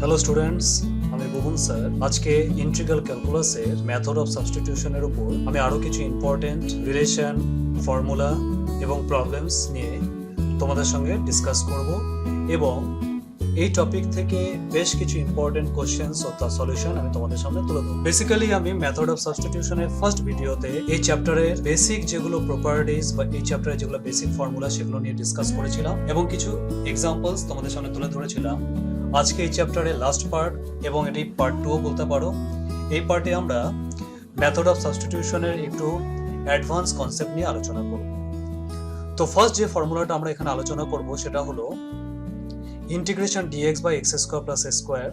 Hello students, আমি বুবন sir. আজকে integral ক্যালকুলাসের method of সাবস্টিটিউশনের উপর আমি আরও কিছু ইম্পর্টেন্ট রিলেশন, ফর্মুলা এবং প্রবলেমস নিয়ে তোমাদের সঙ্গে ডিসকাস করব এবং এই টপিক থেকে বেশ কিছু ইম্পর্টেন্ট কোশ্চেন্স ও তার সলিউশন আমি তোমাদের সামনে তুলে দেবো। বেসিক্যালি আমি মেথড অফ সাবস্টিটিউশনের ফার্স্ট ভিডিওতে এই চ্যাপ্টারের বেসিক যেগুলো প্রপার্টিস বা এই চ্যাপ্টারের যেগুলো বেসিক ফর্মুলা সেগুলো নিয়ে ডিসকাস করেছিলাম এবং কিছু এক্সাম্পলস তোমাদের সামনে তুলে ধরেছিলাম। আজকে এই চ্যাপ্টারের লাস্ট পার্ট এবং এটি পার্ট 2 বলতে পারো। এই পার্টে আমরা মেথড অফ সাবস্টিটিউশনের একটু অ্যাডভান্স কনসেপ্ট নিয়ে আলোচনা করব। তো ফার্স্ট যে ফর্মুলাটা আমরা এখানে আলোচনা করব সেটা হলো integration dx by x square plus a square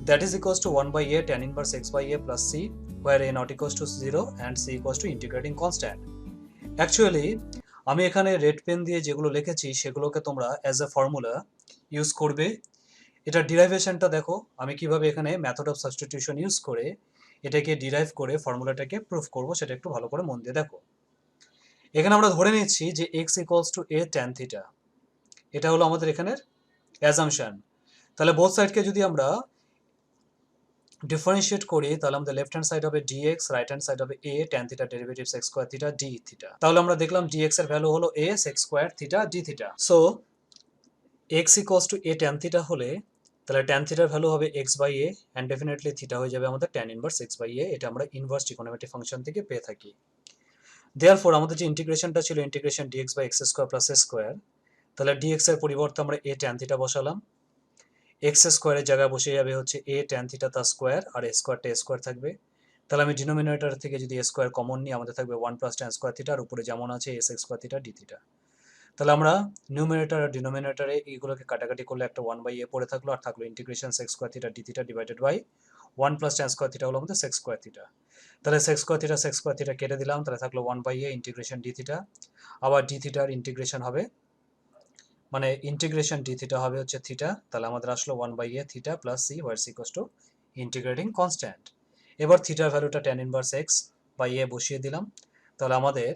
that is equals to 1 by a tan inverse x by a plus c where a not equals to 0 and c equals to integrating constant. Actually আমি এখানে red pen দিয়ে যেগুলো লিখেছি সেগুলোকে তোমরা as a formula use করবে। এটা ডিরাইভেশনটা দেখো আমি কিভাবে এখানে মেথড অফ সাবস্টিটিউশন ইউজ করে এটাকে ডিরাইভ করে ফর্মুলাটাকে প্রুফ করব, সেটা একটু ভালো করে মন দিয়ে দেখো। এখানে আমরা ধরে নিচ্ছি যে x equals to a tan theta, এটা হলো আমাদের এখানের অ্যাজাম্পশন। তাহলে বোথ সাইডকে যদি আমরা ডিফারেন্সিয়েট করি তাহলে আমাদের লেফট হ্যান্ড সাইড হবে dx, রাইট হ্যান্ড সাইড হবে a tan theta derivatives x square theta d theta. তাহলে আমরা দেখলাম dx এর ভ্যালু হলো a sec square theta d theta. So x equals to a tan theta হলে তাহলে tan থিটার ভ্যালু হবে x by a and definitely theta হয়ে যাবে আমাদের tan inverse x by a। এটা আমরা ইনভার্স ট্রিগোনোমেট্রি ফাংশন থেকে পেয়ে থাকি। দেয়ারফর আমাদের যে ইন্টিগ্রেশনটা ছিল integration dx by x square plus a square, তাহলে dx এর পরিবর্তে আমরা a tan থিটা বসালাম, x স্কয়ারের জায়গায় বসে যাবে হচ্ছে a tan থিটা তার স্কয়ার আর a স্কয়ারটা a স্কয়ার থাকবে। তাহলে আমি ডিনোমিনেটর থেকে যদি a স্কয়ার কমন নিই আমাদের থাকবে 1 প্লাস tan স্কয়ার থিটা আর উপরে যেমন আছে a sec square theta d theta. তাহলে আমরা নিউমিনেটর আর ডিনোমিনেটরে এইগুলোকে কাটাকাটি করলে একটা 1 বাই a পড়ে থাকলো আর থাকলো integration sec square theta d theta divided by 1 plus tan square theta হলো আমাদের sec স্কয়ার থিটা। তাহলে sec স্কয়ার থিটা কেটে দিলাম, তাহলে থাকলো 1 by a integration d theta. আবার d থিটার ইন্টিগ্রেশন হবে মানে ইন্টিগ্রেশন d থিটা হবে হচ্ছে থিটা, তাহলে আমাদের আসলো 1 by a theta plus c where C equals to integrating constant. এবার থিটার ভ্যালুটা tan inverse x by a বসিয়ে দিলাম, তাহলে আমাদের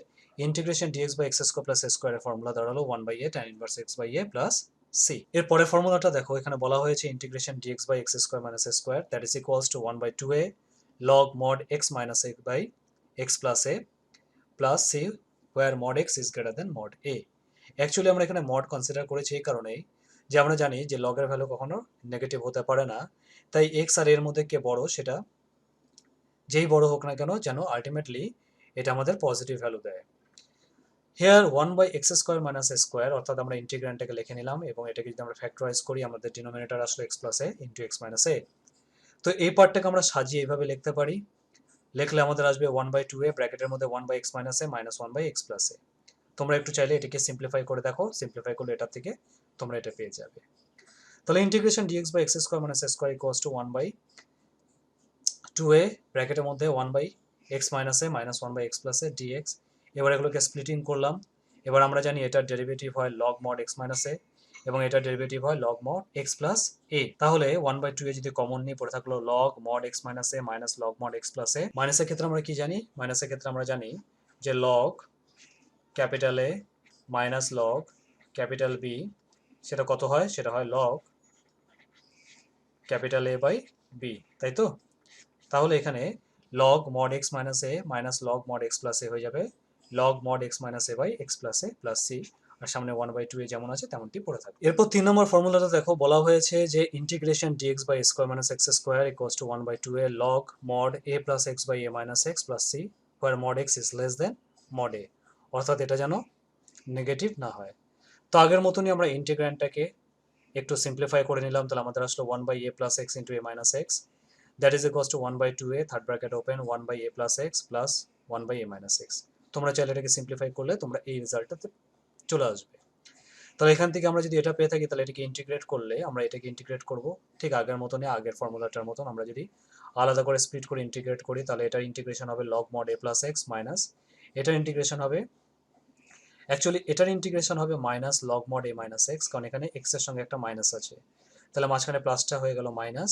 integration dx by x square plus a স্কয়ারের ফর্মুলা দাঁড়ালো 1 by a tan inverse x by a plus c। এর পরের ফর্মুলাটা দেখো, এখানে বলা হয়েছে integration dx by x square minus a square that is equals to 1 by 2a log mod x minus a by x plus a plus c where mod x is greater than mod a। Actually আমরা এখানে mod consider করেছি এই কারণেই যে আমরা জানি যে লগের ভ্যালু কখনো নেগেটিভ হতে পারে না, তাই এক্স আর এর মধ্যে কে বড় সেটা যেই বড় হোক না কেন যেন আলটিমেটলি এটা আমাদের পজিটিভ ভ্যালু দেয়। Here 1 by x square minus a square অর্থাৎ আমরা ইন্টিগ্র্যান্ডটাকে লিখে নিলাম এবং এটাকে যদি আমরা ফ্যাক্টরাইজ করি আমাদের ডিনোমিনেটর আসলো এক্স প্লাস এ ইন্টু এক্স মাইনাস এ। তো এই পার্টটাকে আমরা সাজিয়ে এইভাবে লিখতে পারি, লিখলে আমাদের আসবে 1 বাই 2a ব্র্যাকেটের মধ্যে 1 by x minus a minus 1 by x plus a. তোমরা একটু চাইলে এটাকে সিম্পলিফাই করে দেখো, সিম্পলিফাই করলে এটার থেকে তোমরা এটা পেয়ে যাবে। তাহলে integration dx by x square minus a square equals to 1 by 2a ব্র্যাকেটের মধ্যে 1 by x minus a minus 1 by x plus a dx। এবার এগুলোকে স্প্লিটিং করলাম, এবার আমরা জানি এটার ডেরিভেটিভ হয় log mod x মাইনাস এ এবং এটার ডেরিভেটিভ হয় log mod x plus a। তাহলে 1 বাই 2a যদি কমন নিয়ে পড়ে থাকলো log mod x minus a minus log mod x plus a। মাইনাসের ক্ষেত্রে আমরা কি জানি, মাইনাসের ক্ষেত্রে আমরা জানি যে log capital A minus log capital B সেটা কত হয়, সেটা হয় log capital A by B, তাই তো? তাহলে এখানে log mod x minus a minus log mod x plus a হয়ে যাবে log mod x minus a by x plus a plus c, আর সামনে 1 বাই 2a যেমন আছে তেমনটি পড়ে থাকবে। এরপর 3 নম্বর ফর্মুলাটা দেখো, বলা হয়েছে যে integration dx by square minus x square equals to 1 by 2a log mod a plus x by a minus x plus c where mod x is less than mod a, অর্থাৎ এটা যেন নেগেটিভ না হয়। তো আগের মতনই আমরা ইন্টিগ্র্যান্ডটাকে একটু সিম্পলিফাই করে নিলাম, তাহলে আমাদের আসলো 1 by a plus x into a minus x that is equals to 1 by 2a third bracket open 1 by a plus x plus 1 by a minus x। তোমরা চাইলে এটাকে সিম্পলিফাই করলে তোমরা এই রেজাল্টটাতে চলে আসবে। তাহলে এখান থেকে আমরা যদি এটা পেয়ে থাকি তাহলে এটাকে ইন্টিগ্রেট করলে আমরা এটাকে ইন্টিগ্রেট করব ঠিক আগের মতনই, আগের ফর্মুলাটার মতন। আমরা যদি আলাদা করে স্প্লিট করে ইন্টিগ্রেট করি তাহলে এটার ইন্টিগ্রেশন হবে log mod a plus x minus এটার ইন্টিগ্রেশন হবে অ্যাকচুয়ালি এটার ইন্টিগ্রেশন হবে minus log mod a minus x, কারণ এখানে এক্স এর সঙ্গে একটা মাইনাস আছে, তাহলে মাঝখানে প্লাসটা হয়ে গেল minus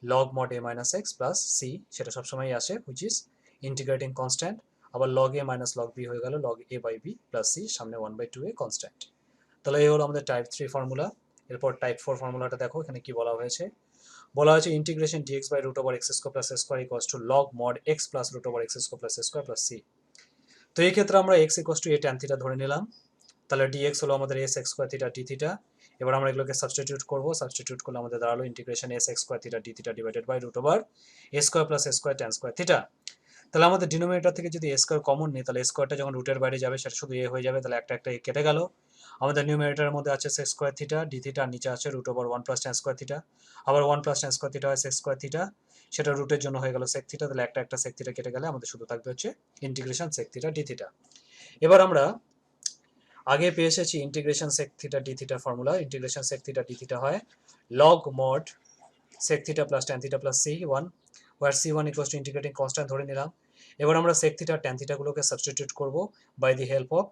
log mod a minus x plus c, সেটা সবসময় আসে হুইচ ইজ ইন্টিগ্রেটিং কনস্ট্যান্ট। আবার log a minus log b হয়ে গেল log a by b plus c, সামনে 1 বাই 2a কনস্ট্যান্ট। তাহলে এই হলো আমাদের টাইপ 3 ফর্মুলা এরপর টাইপ 4 ফর্মুলাটা দেখো, এখানে কি বলা হয়েছে, বলা হয়েছে integration dx by root over x square plus square equals to log mod x plus root over x square plus square plus c. তো এই ক্ষেত্রে আমরা x equals to a tan theta ধরে নিলাম, তাহলে ডিএক্স হলো আমাদের এস এক্স স্কোয়ার থিটা ডি থিটা। এবার আমরা এগুলোকে সাবস্টিটিউট করবো, সাবস্টিটিউট করলে আমাদের দাঁড়ালো ইন্টিগ্রেশন এস এক্স square theta d theta divided by root over a square plus a square tan square theta. তাহলে আমাদের ডিনোমিনেটর থেকে যদি এ স্কোয়ার কমন নিই, তাহলে স্কোয়ারটা যখন রুটের বাইরে যাবে সেটা শুধু এ হয়ে যাবে, তাহলে একটা একটা কেটে গেল। আমাদের নিউমিনেটরের মধ্যে আছে sec square theta d theta, নিচে আছে root over one plus tan square theta, আবার one plus tan square theta হয় সেক্স স্কোয়ার থিটা, সেটা রুটের জন্য হয়ে গেল সেক থিটা, তাহলে একটা একটা সেক থিটা কেটে গেলে আমাদের শুধু থাকবে হচ্ছে integration sec theta d theta. এবার আমরা আগে পেয়ে এসেছি integration sec theta d theta formula. Integration sec theta d theta হয় log mod sec theta plus tan theta plus c one, where c one equals to integrating constant ধরে নিলাম। এবার আমরা সেক থিটা ট্যান থিটাগুলোকে substitute করব by the help of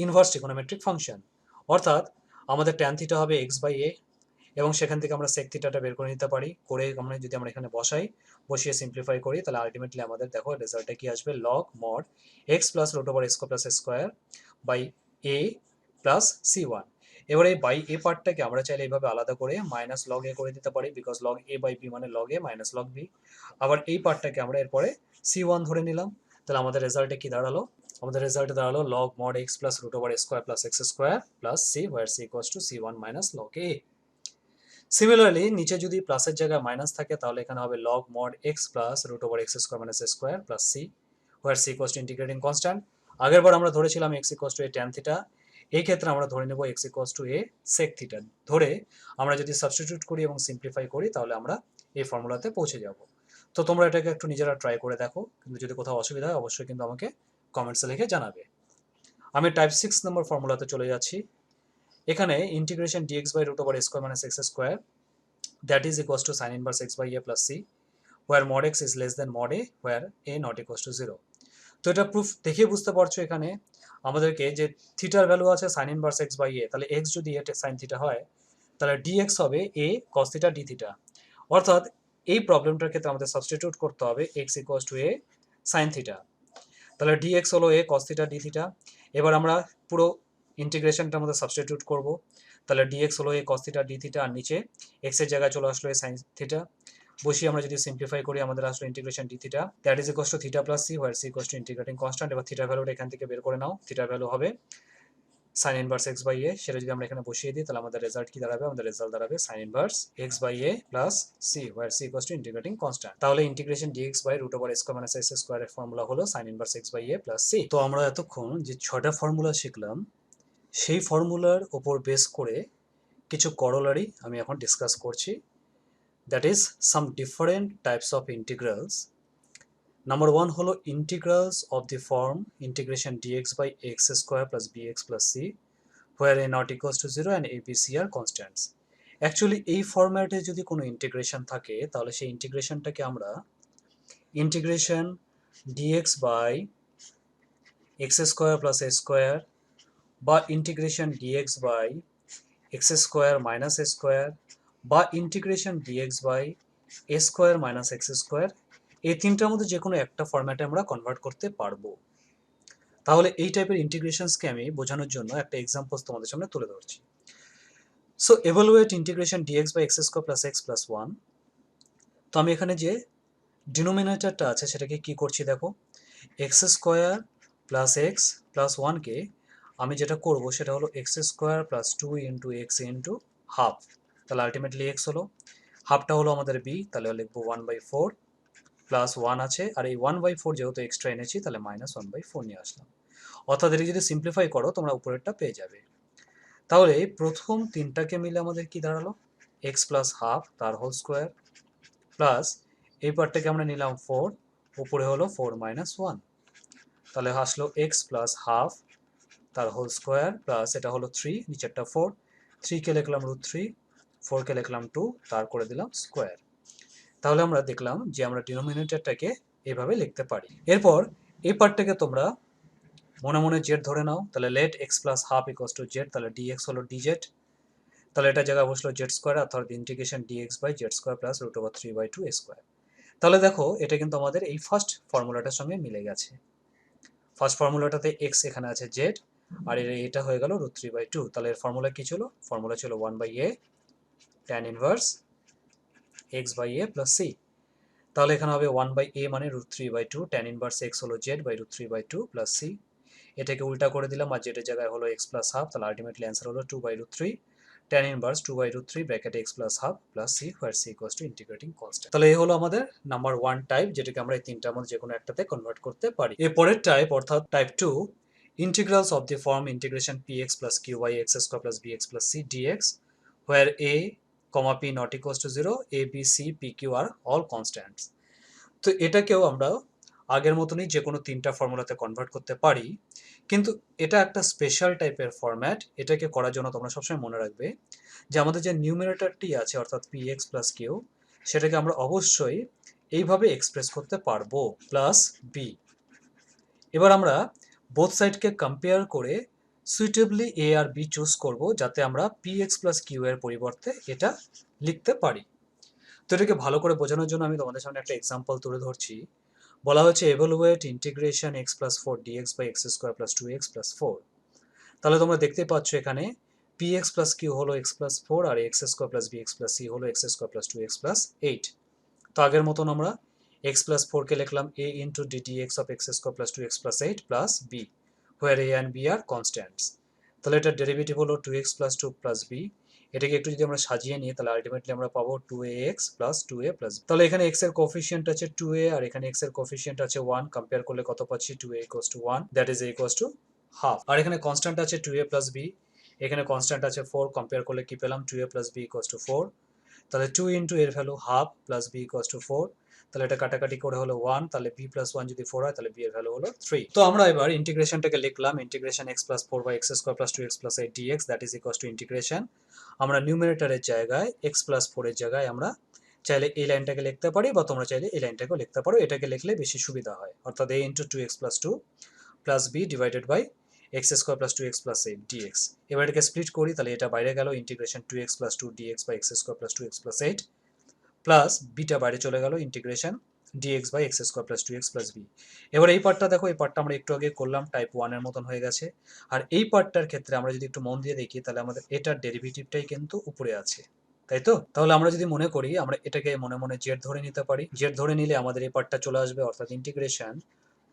inverse trigonometric function, অর্থাৎ আমাদের tan theta হবে এক্স বাই এ, এবং সেখান থেকে আমরা সেক থিটাটা বের করে নিতে পারি, করে আমরা যদি আমরা এখানে বসিয়ে সিম্পলিফাই করি, তাহলে আলটিমেটলি আমাদের দেখো রেজাল্টে কি আসবে, log mod x plus root over x plus square by a plus c one. এবার এই বাই এ পার্টটাকে আমরা চাইলে এইভাবে আলাদা করে মাইনাস লগ এ করে দিতে পারি, because log a by b মানে log a minus log b. আবার এই পার্টটাকে আমরা এরপরে সি ওয়ান ধরে নিলাম, তাহলে আমাদের রেজাল্টে কি দাঁড়ালো, আমাদের রেজাল্টে দাঁড়ালো log mod x plus root over square plus x square plus c, where C equals to c one minus log a. Similarly নিচে যদি প্লাসের জায়গায় মাইনাস থাকে, তাহলে এখানে হবে log mod x plus root over x square minus square plus c, where C equals to integrating constant. আগের বার আমরা ধরেছিলাম x equals to a tan theta, এই ক্ষেত্রে আমরা ধরে নেব x equals to A sec theta. ধরে আমরা যদি সাবস্টিটিউট করি এবং সিম্পলিফাই করি, তাহলে আমরা এই ফর্মুলাতে পৌঁছে যাব। তো তোমরা এটাকে একটু নিজেরা ট্রাই করে দেখো, কিন্তু যদি কোথাও অসুবিধা হয় অবশ্যই কিন্তু আমাকে কমেন্টসে লিখে জানাবে। আমি টাইপ 6 নম্বর ফর্মুলাতে চলে যাচ্ছি। এখানে integration dx by root over square minus x square that is equals to sin inverse x by a plus c, where mod x is less than mod a, where a not equals to 0. তো এটা proof দেখে বুঝতে পারছো এখানে আমাদেরকে যে থিটার value আছে sin inverse x by a, তাহলে x যদি a sin থিটা হয়, তাহলে dx হবে a cos theta d theta, অর্থাৎ এই প্রবলেমটার ক্ষেত্রে আমাদের সাবস্টিটিউট করতে হবে x equals to a sin theta, তাহলে dx হলো a cos theta d theta. এবার আমরা পুরো ইন্টিগ্রেশনটার মধ্যে সাবস্টিটিউট করব, তাহলে dx হলো a cos theta d theta, আর নিচে x এর জায়গায় চলে আসলো a sin থিটা, বসিয়ে আমরা যদি সিম্পলিফাই করি আমাদের আসলো integration d theta, that is equals to theta plus C, where C equals to integrating constant. এবার থিটার ভ্যালুটা এখান থেকে বের করে নাও, থিটার ভ্যালু হবে sin inverse x by a, সেটা যদি আমরা এখানে বসিয়ে দিই, তাহলে আমাদের রেজাল্ট কি দাঁড়াবে, আমাদের রেজাল্ট দাঁড়াবে sin inverse x by a plus c, where c equals to integrating constant. তাহলে integration dx by root over square minus s square এর ফর্মুলা হলো sin inverse x by a plus c। তো আমরা এতক্ষণ যে 6টা formula শিখলাম, সেই ফর্মুলার উপর বেস করে কিছু করোলারি আমি এখন ডিসকাস করছি, that is some different types of integrals. Number 1 হলো integrals of the form integration dx by x square plus bx plus c, where a not equals to 0 and a b c are constants. Actually এই ফরম্যাটে যদি কোনো integration থাকে, তাহলে সেই ইন্টিগ্রেশনটাকে আমরা integration dx by x square plus a square, বা integration dx by x square minus a square, বা integration dx by a square minus x square, এই তিনটার মধ্যে যে কোনো একটা ফরম্যাটে আমরা কনভার্ট করতে পারবো। তাহলে এই টাইপের ইন্টিগ্রেশনসকে আমি বোঝানোর জন্য একটা এক্সাম্পল তোমাদের সামনে তুলে ধরছি। So evaluate integration dx by x square plus x plus 1। তো আমি এখানে যে ডিনোমিনেটরটা আছে সেটাকে কি করছি দেখো, x square plus x plus 1কে আমি যেটা করব সেটা হলো x square plus 2 into x into half, তাহলে আলটিমেটলি এক্স হলো, হাফটা হলো আমাদের বি, তাহলে লিখবো 1/4 প্লাস 1 আছে, আর এই 1/4 যেহেতু এক্সট্রা এনেছি তাহলে মাইনাস 1/4 নিয়ে আসলাম, অর্থাৎ এটি যদি সিম্পলিফাই করো তোমরা উপরেরটা পেয়ে যাবে। তাহলে প্রথম তিনটাকে মিলে আমাদের কি দাঁড়ালো, এক্স প্লাস হাফ তার হোল স্কোয়ার, প্লাস এই পার্টটাকে আমরা নিলাম 4, উপরে হলো 4 মাইনাস 1, তাহলে আসলো এক্স প্লাস হাফ তার হোল স্কোয়ার, প্লাস এটা হলো 3, নিচেরটা 4, 3কে লিখলাম √3, 4কে লিখলাম 2, তার করে দিলাম স্কোয়ার। তাহলে আমরা দেখলাম যে আমরা ডিনোমিনেটরটাকে এভাবে লিখতে পারি। এরপর এই পার্টটাকে তোমরা মনে মনে জেড ধরে নাও, তাহলে let x plus half equals to z, তাহলে ডিএক্স হলো ডিজেড, তাহলে এটা জায়গায় বসলো জেড স্কোয়ার, অর্থাৎ integration dx by z square plus √3/2 square. তাহলে দেখো এটা কিন্তু আমাদের এই ফার্স্ট ফর্মুলাটার সঙ্গে মিলে গেছে। ফার্স্ট ফর্মুলাটাতে এক্স এখানে আছে জেড, আর এটা হয়ে গেল √3/2। তাহলে এর ফর্মুলা কি ছিল? ফর্মুলা ছিল 1/a tan inverse x/a plus c। তাহলে এখানে হবে 1/a মানে √3/2, tan ইনভার্স x হলো z বাই √3/2 প্লাস c। এটাকে উল্টা করে দিলাম আর জেডের জায়গায় হলো x প্লাস হাফ, তাহলে আলটিমেটলি অ্যান্সার হলো 2/√3 tan inverse 2/√3 bracket x plus half plus c, where c equals to integrating constant. তাহলে এই হলো আমাদের নাম্বার 1 টাইপ, যেটাকে আমরা এই তিনটার মধ্যে যে কোনো একটাতে কনভার্ট করতে পারি। এর পরের টাইপ অর্থাৎ type 2, integrals of the form integration px plus qy x square plus bx plus c dx, where a, p not equals to 0, a b c p q are all constants। তো এটাকেও আমরা আগের মতনই যে কোনো তিনটা ফর্মুলাতে convert করতে পারি, কিন্তু এটা একটা স্পেশাল টাইপের ফরম্যাট। এটাকে করার জন্য তোমরা সবসময় মনে রাখবে যে আমাদের যে নিউমারেটরটি আছে অর্থাৎ px প্লাস q, সেটাকে আমরা অবশ্যই এইভাবে এক্সপ্রেস করতে পারবো প্লাস b। এবার আমরা বোথ সাইডকে কম্পেয়ার করে সুইটেবলি a আর b চুজ করব, যাতে আমরা px প্লাস q এর পরিবর্তে এটা লিখতে পারি। তো এটাকে ভালো করে বোঝানোর জন্য আমি তোমাদের সামনে একটা এক্সাম্পল তুলে ধরছি। বলা হচ্ছে evaluate integration x plus 4 dx by x square plus 2x plus 4। তাহলে তোমরা দেখতে পাচ্ছ এখানে px প্লাস q হলো x প্লাস 4 আর x square plus bx plus c হলো x square plus 2x plus 8। তো আগের মতন আমরা x প্লাস 4 কে লিখলাম a into d dx of x square plus 2x plus 8 plus b, where a and b are constants। তাহলে এটার derivative হলো 2x plus 2 plus b। এটাকে একটু যদি আমরা সাজিয়ে নিই তাহলে আলটিমেটলি আমরা পাবো 2ax plus 2a plus b। তাহলে এখানে x এর কোফিশিয়েন্ট আছে 2a আর এখানে x এর কোফিশিয়েন্ট আছে 1। কম্পেয়ার করলে কত পাচ্ছি? 2a equals to 1, that is a equals to half. আর এখানে কনস্ট্যান্ট আছে 2a প্লাস b, এখানে কনস্ট্যান্ট আছে 4। কম্পেয়ার করলে কি পেলাম? 2a plus b equals to 4। তাহলে 2 ইন্টু এর value half plus b equals to 4। তাহলে এটা কাটাকাটি করে হলো 1, তাহলে b প্লাস 1 যদি 4 হয় তাহলে b এর ভ্যালু হলো 3। তো আমরা এবার ইন্টিগ্রেশনটাকে লিখলাম integration x plus 4 by x square plus 2x plus 8 dx, that is equals to integration. আমরা নিউমারেটরের জায়গায় x প্লাস 4 এর জায়গায় আমরা চাইলে এই লাইনটাকে লিখতে পারি, বা তোমরা চাইলে এই লাইনটাকেও লিখতে পারো। এটাকে লিখলে বেশি সুবিধা হয়, অর্থাৎ a into 2x plus 2 plus b divided by x square plus 2x plus 8 dx। এবার এটাকে স্প্লিট করি, তাহলে এটা বাইরে গেল integration 2x plus 2 dx by x square plus 2x plus 8 plus beta বাইরে চলে গেল integration dx by x square plus 2x plus b। এবার এই পার্টটা দেখো, এই পার্টটা আমরা একটু আগে করলাম, টাইপ 1 এর মতন হয়ে গেছে। আর এই পার্টটার ক্ষেত্রে আমরা যদি একটু মন দিয়ে দেখি তাহলে আমাদের এটার ডেরিভেটিভটাই কিন্তু উপরে আছে, তাই তো? তাহলে আমরা যদি মনে করি আমরা এটাকে মনে মনে জেড ধরে নিতে পারি। জেড ধরে নিলে আমাদের এই পার্টটা চলে আসবে, অর্থাৎ integration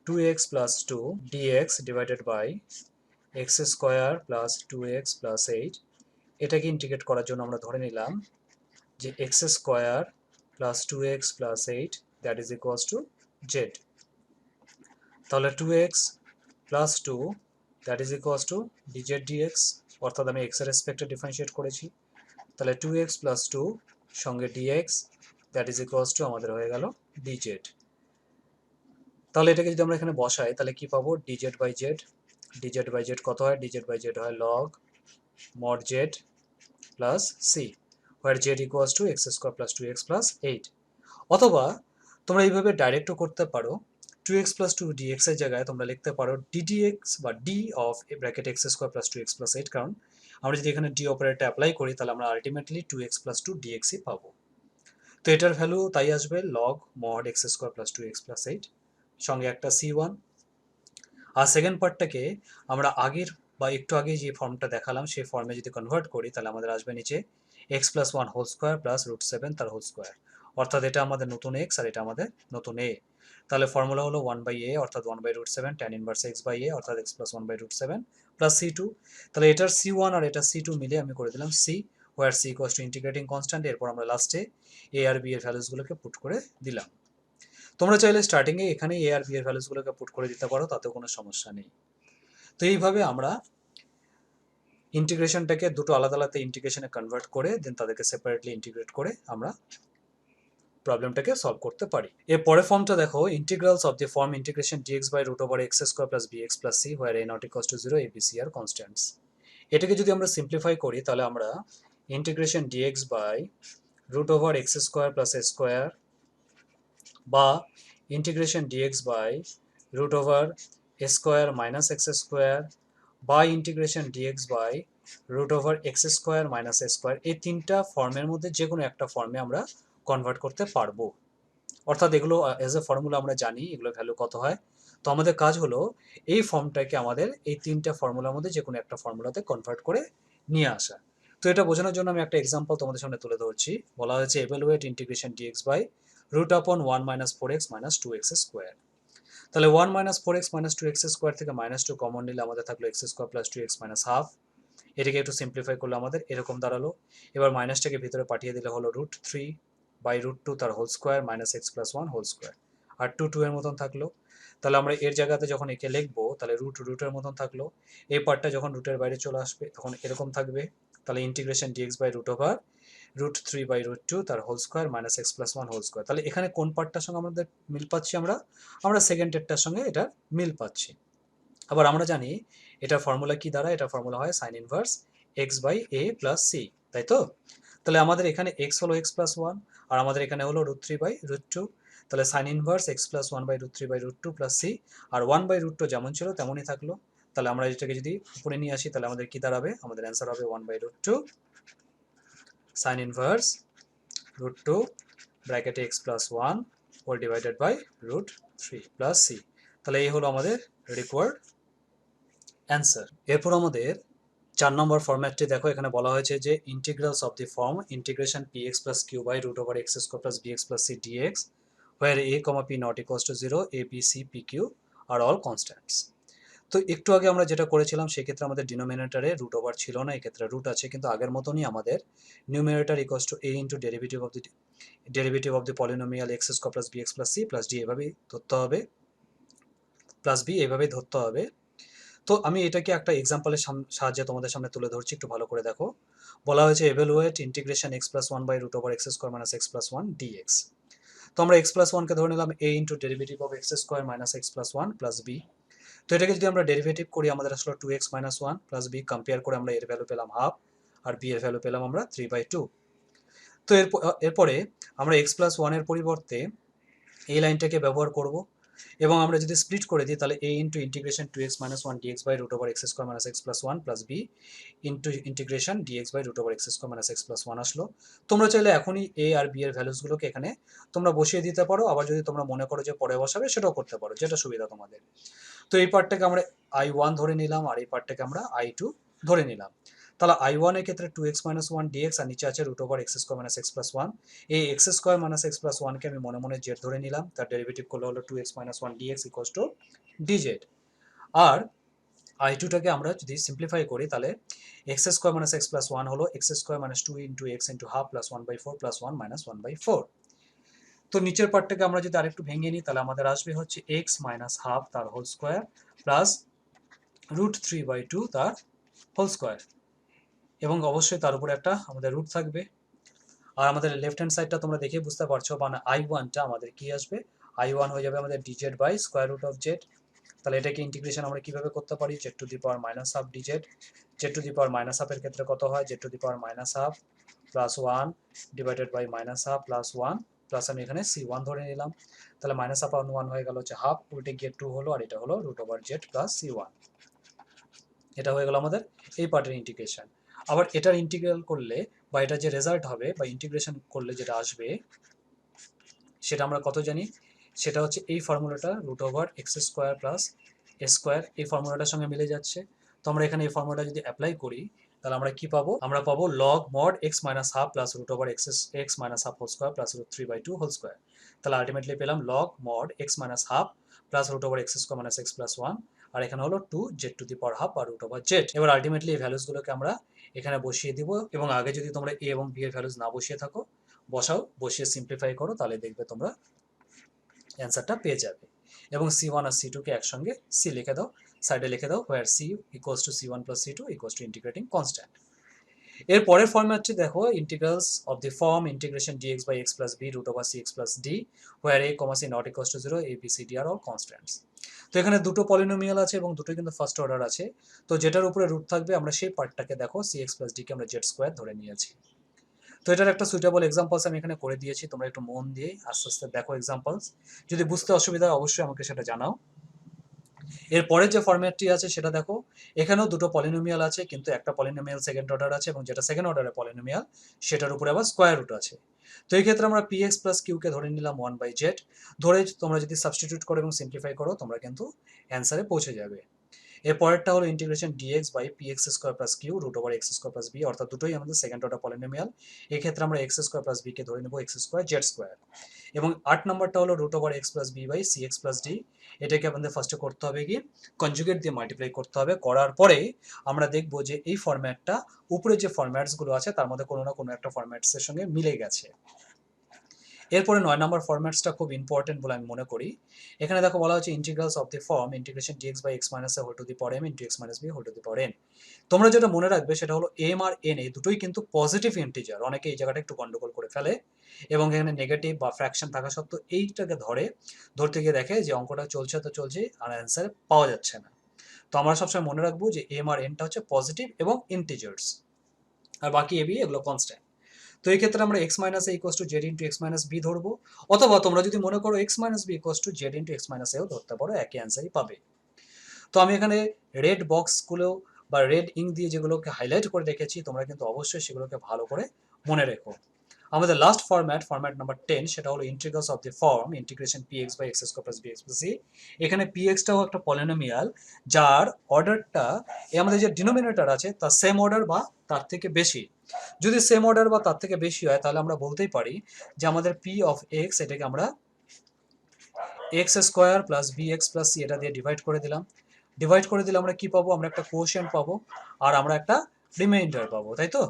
2x plus 2 dx divided by x square plus 2x plus 8। এটাকে ইন্টিগ্রেট করার জন্য আমরা ধরে নিলাম যে x square plus 2x plus 8 that is equals two z। তাহলে 2x plus 2 that is equals two dz dx, অর্থাৎ আমি x এর রেসপেক্টে ডিফারেন্সিয়েট করেছি। তাহলে 2x প্লাস 2 সঙ্গে dx that is equals two আমাদের হয়ে গেল dz। তাহলে এটাকে যদি আমরা এখানে বসাই তাহলে কি পাবো? dz by z। dz by z কত হয়? dz বাই z হয় log mod z plus c, where z equals to x square plus 2x plus 8। অথবা তোমরা এইভাবে ডাইরেক্টও করতে পারো, 2x plus 2 dx এর জায়গায় তোমরা লিখতে পারো ddx বা d of bracket x square plus 2x plus 8, কারণ আমরা যদি এখানে d অপারেটর অ্যাপ্লাই করি তাহলে আমরা আলটিমেটলি 2x প্লাস 2 dx ই পাবো। তো এটার ভ্যালু তাই আসবে log mod x square plus 2x plus 8 সঙ্গে একটা c1। আর সেকেন্ড পার্টটাকে আমরা আগের বা একটু আগে যে ফর্মটা দেখালাম সেই ফর্মে যদি কনভার্ট করি তাহলে আমাদের আসবে নিচে x plus 1 whole square plus √7 তার হোল স্কোয়ার, অর্থাৎ এটা আমাদের নতুন x আর এটা আমাদের নতুন a। তাহলে ফর্মুলা হলো 1/a অর্থাৎ 1/√7 tan inverse x by a অর্থাৎ x প্লাস 1/√7 প্লাস c2। তাহলে এটার c1 আর এটা c2 মিলে আমি করে দিলাম c, where c equals to integrating constant. এরপর আমরা লাস্টে a আর b এর ভ্যালুসগুলোকে পুট করে দিলাম। তোমরা চাইলে স্টার্টিংয়ে এখানে a আর b এর ভ্যালুসগুলোকে পুট করে দিতে পারো, তাতে কোনো সমস্যা নেই। তো এইভাবে আমরা ইন্টিগ্রেশনটাকে দুটো আলাদা আলাদা ইন্টিগ্রেশনে কনভার্ট করে দেন তাদেরকে সেপারেটলি ইন্টিগ্রেট করে আমরা প্রবলেমটাকে সলভ করতে পারি। এর পরের ফর্মটা দেখো, integrals of the form integration dx by root over x square plus bx plus c, where a not equals to 0, a b c are constants। এটাকে যদি আমরা সিম্পলিফাই করি তাহলে আমরা integration dx by root over x square plus a square বা integration dx by root over a square minus x square বা integration dx by root over x square minus a square, এই তিনটা ফর্মের মধ্যে যে কোনো একটা ফর্মে আমরা কনভার্ট করতে পারবো। অর্থাৎ এগুলো এজ এ ফর্মুলা আমরা জানি এগুলো ভ্যালু কত হয়। তো আমাদের কাজ হলো এই ফর্মটাকে আমাদের এই 3টা ফর্মুলার মধ্যে যেকোনো একটা ফর্মুলাতে কনভার্ট করে নিয়ে আসা। তো এটা বোঝানোর জন্য আমি একটা এক্সাম্পল তোমাদের সামনে তুলে ধরছি। বলা হয়েছে evaluate integration dx by root upon 1 minus 4x minus 2x square। তাহলে 1 minus 4x minus 2x square থেকে -2 কমন নিলে আমাদের থাকলো x square plus 2x minus half। এটাকে একটু সিম্পলিফাই করলে আমাদের এরকম দাঁড়ালো। এবার মাইনাসটাকে ভিতরে পাঠিয়ে দিলে হলো √3 বাই √2 তার whole square minus x plus 1 whole square, আর 2 এর মতন থাকলো। তাহলে আমরা এর জায়গাতে যখন একে লিখবো তাহলে রুটের মতন থাকলো। এই পার্টটা যখন রুটের বাইরে চলে আসবে তখন এরকম থাকবে। তাহলে ইন্টিগ্রেশন ডিএক্স বাই √3 বাই √2 তার whole square minus x plus 1 whole square. তাহলে এখানে কোন পার্টটার সঙ্গে আমাদের মিল পাচ্ছি? আমরা সেকেন্ডেরটার সঙ্গে এটা মিল পাচ্ছি। আবার আমরা জানি এটার ফর্মুলা কি দ্বারা? এটা ফর্মুলা হয় sine inverse x by a plus c, তাই তো? তাহলে আমাদের এখানে এক্স হলো এক্স প্লাস 1 আর আমাদের এখানে হলো √3 বাই √2। তাহলে sine inverse x plus 1 by √3 by √2 plus c, আর 1 বাই √2 যেমন ছিল তেমনই থাকলো। তাহলে আমরা এটাকে যদি উপরে নিয়ে আসি তাহলে আমাদের কি দাঁড়াবে? আমাদের অ্যান্সার হবে 1 বাই √2 সাইন ইনভার্স √2 ব্র্যাকেটে x plus 1 whole divided by √3 plus c. তাহলে এই হলো আমাদের রিকোয়ার্ড অ্যান্সার। এরপর আমাদের 4 নম্বর ফরম্যাটটি দেখো। এখানে বলা হয়েছে যে integrals of the form integration px plus q by √x square plus bx plus c dx where a, p not equals to 0, a, b, c, p, q are all constants। তো একটু আগে আমরা যেটা করেছিলাম সেক্ষেত্রে আমাদের ডিনোমিনেটরে √ওভার ছিল না, এক্ষেত্রে রুট আছে, কিন্তু আগের মতনই আমাদের numerator equals to a into derivative of the polynomial x square plus bx plus c plus d এভাবেই ধরতে হবে, প্লাস b এভাবেই ধরতে হবে। তো আমি এটাকে একটা এক্সাম্পলের সাহায্যে তোমাদের সামনে তুলে ধরছি, একটু ভালো করে দেখো। বলা হয়েছে evaluate integration x plus 1 by √x square minus x plus 1 dx। তো আমরা এক্স প্লাস 1কে ধরে নিলাম a into derivative of x square minus x plus 1 plus b। তো এটাকে যদি আমরা ডেরিভেটিভ করি আমাদের আসলে 2x minus 1 plus b, compare করে আমরা এর ভ্যালু পেলাম হাফ আর b এর ভ্যালু পেলাম আমরা 3/2। তো এরপরে আমরা এক্স প্লাস 1 এর পরিবর্তে এই লাইনটাকে ব্যবহার করব এবং আমরা যদি স্প্লিট করে দিই তাহলে a into integration 2x minus 1 dx by √x square minus x plus 1 plus b into integration dx by √x square minus x plus 1 আসলো। তোমরা চাইলে এখনই a আর b এর ভ্যালুসগুলোকে এখানে তোমরা বসিয়ে দিতে পারো, আবার যদি তোমরা মনে করো যে পরে বসাবে সেটাও করতে পারো, যেটা সুবিধা তোমাদের। তো এই পার্টটাকে আমরা i1 ধরে নিলাম আর এই পার্টটাকে আমরা i2 ধরে নিলাম। তাহলে i1 এর ক্ষেত্রে 2x মাইনাস 1 dx আর নিচে আছে √x square minus x plus 1। এই x square minus x plus 1কে আমি মনে মনে জেড ধরে নিলাম, তার ডেরিভেটিভ করলে হলো 2x minus 1 dx equals two dz। আর i2টাকে আমরা যদি সিম্পলিফাই করি তাহলে x square minus x plus 1 হলো x square minus 2 into x into half plus 1/4 plus 1 minus 1/4। তো নিচের পার্টটাকে আমরা যদি আরেকটু ভেঙে নিই তাহলে আমাদের আসবে হচ্ছে এক্স মাইনাস হাফ তার হোল স্কোয়ার প্লাস √3/2 তার হোল স্কোয়ার, এবং অবশ্যই তার উপরে একটা আমাদের রুট থাকবে। আর আমাদের লেফট হ্যান্ড সাইডটা তোমরা দেখে বুঝতে পারছো, মানে i1টা আমাদের কি আসবে? i1 হয়ে যাবে আমাদের dz by square root of z. তাহলে এটাকে ইন্টিগ্রেশন আমরা কিভাবে করতে পারি? Z to the power minus half dz। Z to the power minus হাফের ক্ষেত্রে কত হয়? Z to the power minus half plus 1 divided by minus half plus 1 plus আমি এখানে c1 ধরে নিলাম। তাহলে মাইনাস হাফ আর 1 হয়ে গেল হচ্ছে হাফ, উল্টে গিয়ে 2 হলো, আর এটা হলো √z প্লাস c1। এটা হয়ে গেল আমাদের এই পার্টের ইন্টিগ্রেশন। আবার এটার ইন্টিগ্রাল করলে বা এটা যে রেজাল্ট হবে বা ইন্টিগ্রেশন করলে যেটা আসবে সেটা আমরা কত জানি? সেটা হচ্ছে এই ফর্মুলাটা √x square plus a square, এই ফর্মুলাটার সঙ্গে মিলে যাচ্ছে। তো আমরা এখানে এই ফর্মুলাটা যদি অ্যাপ্লাই করি তাহলে আমরা কি পাবো? আমরা পাবো log mod x minus half plus √x minus half whole square plus √3/2 whole square. তাহলে আলটিমেটলি পেলাম log mod x minus half plus √x square minus x plus 1, আর এখানে হলো 2 z to the power half আর √z। এবার ultimately এই ভ্যালুসগুলোকে আমরা এখানে বসিয়ে দিব, এবং আগে যদি তোমরা a এবং b এর ভ্যালুস না বসিয়ে থাকো বসাও, বসিয়ে সিম্পলিফাই করো, তাহলে দেখবে তোমরা অ্যান্সারটা পেয়ে যাবে। এবং c1 আর c2কে একসঙ্গে c লিখে দাও, সাইডে লিখে দাও where c equals to c1 plus c2 equals to integrating constant. এর পরের ফর্ম্যাটটি দেখো, integrals of the form integration dx by x plus b √cx plus d where a, c not equals to 0, a, b, c, d are all constants। তো এখানে দুটো polynomial আছে এবং দুটোই কিন্তু ফার্স্ট অর্ডার আছে। তো যেটার উপরে রুট থাকবে আমরা সেই পার্টটাকে দেখো cx প্লাস d কে আমরা জেড স্কোয়ার ধরে নিয়েছি। তো এটার একটা সুইটেবল এক্সাম্পলস আমি এখানে করে দিয়েছি, তোমরা একটু মন দিয়ে আস্তে আস্তে দেখো এক্সাম্পলস। যদি বুঝতে অসুবিধা হয় অবশ্যই আমাকে সেটা জানাও। এর পরের যে ফরম্যাটটি আছে সেটা দেখো, এখানেও দুটো পলিনোমিয়াল আছে, কিন্তু একটা পলিনোমিয়াল সেকেন্ড অর্ডার আছে এবং যেটা সেকেন্ড অর্ডারের পলিনোমিয়াল সেটার উপরে আবার স্কোয়ার রুট আছে। তো এই ক্ষেত্রে আমরা px প্লাস কিউকে ধরে নিলাম 1/z, ধরে তোমরা যদি সাবস্টিটিউট করো এবং সিম্পলিফাই করো তোমরা কিন্তু অ্যান্সারে পৌঁছে যাবে। এর পরেরটা হলো integration dx by px square plus q root over x square plus b, অর্থাৎ দুটোই আমাদের সেকেন্ড অর্ডার পলিনোমিয়াল। এক্ষেত্রে আমরা এক্স স্কোয়ার প্লাস বিকে ধরে নেবো এক্স স্কোয়ার জেড স্কোয়ার। এবং 8 নম্বরটা হলো root over x plus b by c x plus d. এটাকে আমাদের ফার্স্টে করতে হবে কি কনজুগেট দিয়ে মাল্টিপ্লাই করতে হবে। করার পরে আমরা দেখব যে এই ফরম্যাটটা উপরে যে ফরম্যাটসগুলো আছে তার মধ্যে কোনো না কোনো একটা ফরম্যাটসের সঙ্গে মিলে গেছে। এরপরে 9 নম্বর ফরম্যাটসটা খুব ইম্পর্টেন্ট বলে আমি মনে করি। এখানে দেখো বলা হচ্ছে integrals of the form integration dx by x minus a whole to the power m into x minus b whole to the power n। তোমরা যেটা মনে রাখবে সেটা হলো m আর n এই দুটোই কিন্তু পজিটিভ ইন্টিজার। অনেকে এই জায়গাটা একটু গন্ডগোল করে ফেলে এবং এখানে নেগেটিভ বা ফ্র্যাকশন থাকা সত্ত্বেও এইটাকে ধরতে গিয়ে দেখে যে অঙ্কটা চলছে তো চলছে আর অ্যান্সার পাওয়া যাচ্ছে না। তো আমরা সবসময় মনে রাখবো যে m আর nটা হচ্ছে পজিটিভ এবং ইন্টিজার্স, আর বাকি a b এগুলো কনস্ট্যান্ট। তো এই ক্ষেত্রে আমরা x minus a equals to z into x minus b ধরবো, অথবা তোমরা যদি মনে করো x minus b equals to z into x minus এও ধরতে পারো, একই অ্যান্সারই পাবে। তো আমি এখানে রেড বক্সগুলো বা রেড ইঙ্ক দিয়ে যেগুলোকে হাইলাইট করে রেখেছি তোমরা কিন্তু অবশ্যই সেগুলোকে ভালো করে মনে রেখো। আমাদের লাস্ট ফরম্যাট নাম্বার 10, সেটা হলো integrals of the form integration px by x square plus bx plus c। এখানে pxটাও একটা পলিনোমিয়াল যার অর্ডারটা আমাদের যে ডিনোমিনেটর আছে তার সেম অর্ডার বা তার থেকে বেশি। যদি সেম অর্ডার বা তার থেকে বেশি হয় তাহলে আমরা বলতেই পারি যে আমাদের p অফ x এটাকে আমরা x square plus bx plus c এটা দিয়ে ডিভাইড করে দিলাম। আমরা কি পাবো? আমরা একটা কোশেন্ট পাবো আর আমরা একটা রিমাইন্ডার পাবো, তাই তো?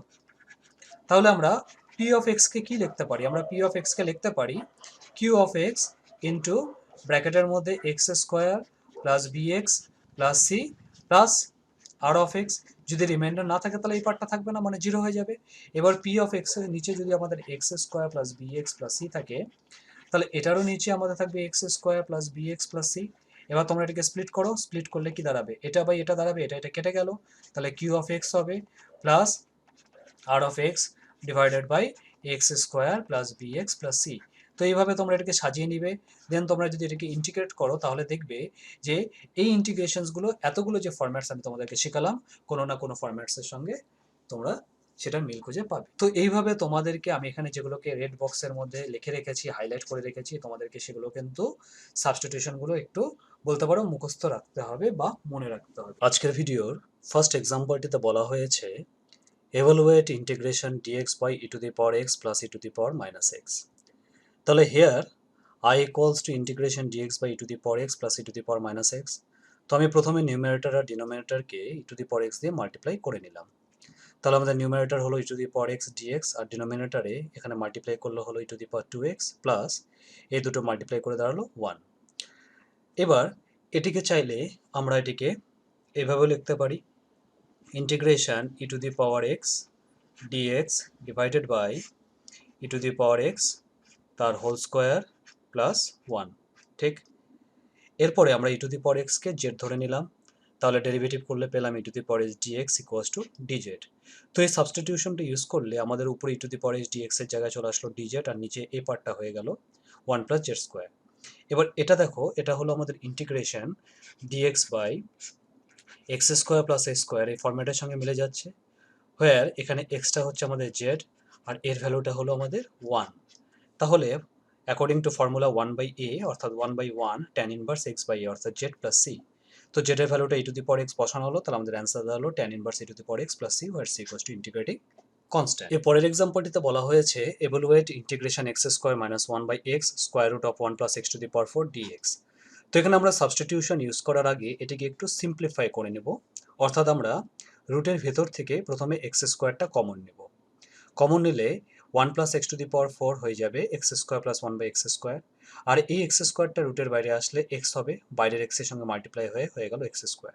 তাহলে আমরা p অফ x কে কি লিখতে পারি? আমরা p অফ x কে লিখতে পারি q অফ x ইন্টু ব্র্যাকেটের মধ্যে x square plus bx plus c plus r of x. যদি রিমাইন্ডার না থাকে তাহলে এই পার্টটা থাকবে না, মানে জিরো হয়ে যাবে। এবার পি অফ এক্স এর নিচে যদি আমাদের x square plus bx plus c থাকে তাহলে এটারও নিচে আমাদের থাকবে x square plus bx plus c। এবার তোমরা এটাকে স্প্লিট করো, স্প্লিট করলে কি দাঁড়াবে? এটা বাই এটা দাঁড়াবে, এটা কেটে গেল, তাহলে কিউ অফ এক্স হবে plus r of x divided by x square plus bx plus c। তো এইভাবে তোমরা এটাকে সাজিয়ে নিবে। দেন তোমরা যদি এটাকে ইন্টিগ্রেট করো তাহলে দেখবে যে এই ইন্টিগ্রেশনসগুলো এতগুলো যে ফরম্যাটস আমি তোমাদেরকে শেখালাম কোনো না কোনো ফরম্যাটসের সঙ্গে তোমরা সেটার মিল খুঁজে পাবে। তো এইভাবে তোমাদেরকে আমি এখানে যেগুলোকে রেড বক্সের মধ্যে লিখে রেখেছি, হাইলাইট করে রেখেছি, তোমাদেরকে সেগুলো কিন্তু সাবস্টিটিউশনগুলো একটু বলতে পারো মুখস্থ রাখতে হবে বা মনে রাখতে হবে। আজকের ভিডিওর ফার্স্ট এক্সাম্পলটিতে বলা হয়েছে evaluate integration dx by e to the power x plus e to the power minus x. তাহলে here I equals to integration dx by e to the power x plus e to the power minus x। তো আমি প্রথমে numerator আর ডিনোমিনেটরকে e to the power x দিয়ে multiply করে নিলাম। তাহলে আমাদের নিউমারেটর হলো e to the power x dx আর ডিনোমিনেটরে এখানে মাল্টিপ্লাই করলে হলো e to the power 2x plus এই দুটো মাল্টিপ্লাই করে দাঁড়ালো 1। এবার এটিকে চাইলে আমরা এটিকে এভাবে লিখতে পারি integration e to the power x dx divided by e to the power x তার হোল স্কোয়ার প্লাস 1, ঠিক? এরপরে আমরা e to the power x K z ধরে নিলাম, তাহলে ডেরিভেটিভ করলে পেলাম e to the power x dx equals two dz। তো এই সাবস্টিটিউশনটা ইউজ করলে আমাদের উপরে e to the power x dx এর জায়গায় চলে আসলো dz আর নিচে এই পার্টটা হয়ে গেল 1 প্লাস z স্কোয়ার। এবার এটা দেখো, এটা হলো আমাদের integration dx by x square plus a square, এই ফরম্যাটের সঙ্গে মিলে যাচ্ছে। হোয়ার এখানে এক্সটা হচ্ছে আমাদের জেড আর এর ভ্যালুটা হলো আমাদের 1। তাহলে অ্যাকর্ডিং টু ফর্মুলা 1/a অর্থাৎ 1/1 tan inverse x by a অর্থাৎ z প্লাস c। তো z এর ভ্যালুটা e to the power x বসানো হলো, তাহলে আমাদের অ্যান্সার দাঁড়ালো tan inverse e to the power x plus c where c equals to integrating constant. এর পরের এক্সাম্পলটিতে বলা হয়েছে evaluate integration x square minus 1/x square root of 1 plus x to the power 4 dx। তো এখানে আমরা substitution use করার আগে এটিকে একটু সিম্পলিফাই করে নেব, অর্থাৎ আমরা রুটের ভেতর থেকে প্রথমে এক্স স্কোয়ারটা কমন নেব। কমন নিলে 1 plus x to the power 4 হয়ে যাবে x square plus 1/x square, আর এই এক্স স্কোয়ারটা রুটের বাইরে আসলে এক্স হবে, বাইরের এক্সের সঙ্গে মাল্টিপ্লাই হয়ে গেল এক্স স্কোয়ার।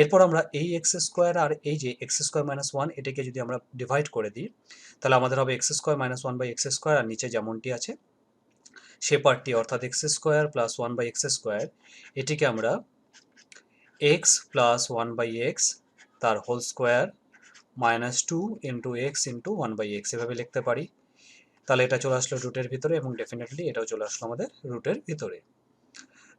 এরপর আমরা এই এক্স স্কোয়ার আর এই যে এক্স স্কোয়ার মাইনাস 1 এটাকে যদি আমরা ডিভাইড করে দিই তাহলে আমাদের হবে x square minus 1/x square, আর নিচে যেমনটি আছে সে পার্টটি অর্থাৎ x square plus 1/x square এটিকে আমরা এক্স প্লাস 1/x তার whole square minus 2 into x into 1/x এভাবে লিখতে পারি। তাহলে এটা চলে আসলো রুটের ভিতরে এবং ডেফিনেটলি এটাও চলে আসলো আমাদের রুটের ভিতরে।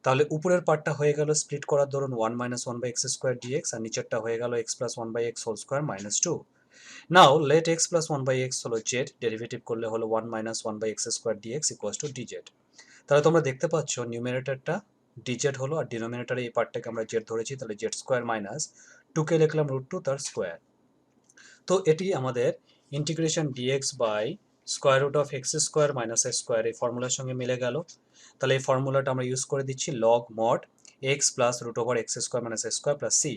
তাহলে উপরের পার্টটা হয়ে গেল স্প্লিট করার দরুন 1 মাইনাস 1/x স্কোয়ার dx আর নিচেরটা হয়ে গেল x plus 1/x whole square minus 2। Now let x plus one by x হলো জেড, ডেরিভেটিভ করলে হলো one minus one by x square dx equals to dz. তাহলে তোমরা দেখতে পাচ্ছ নিউমিনেটরটা ডিজেড হলো আর ডিনোমিনেটরে এই পার্টটাকে আমরা জেড ধরেছি, তাহলে জেড স্কোয়ার মাইনাস টুকে লিখলাম রুট টু তার স্কোয়ার। তো এটি আমাদের integration dx by square root of x square minus x square এই ফর্মুলার সঙ্গে মিলে গেল। তাহলে এই ফর্মুলাটা আমরা ইউজ করে দিচ্ছি log mod x plus root over x square minus x square plus c.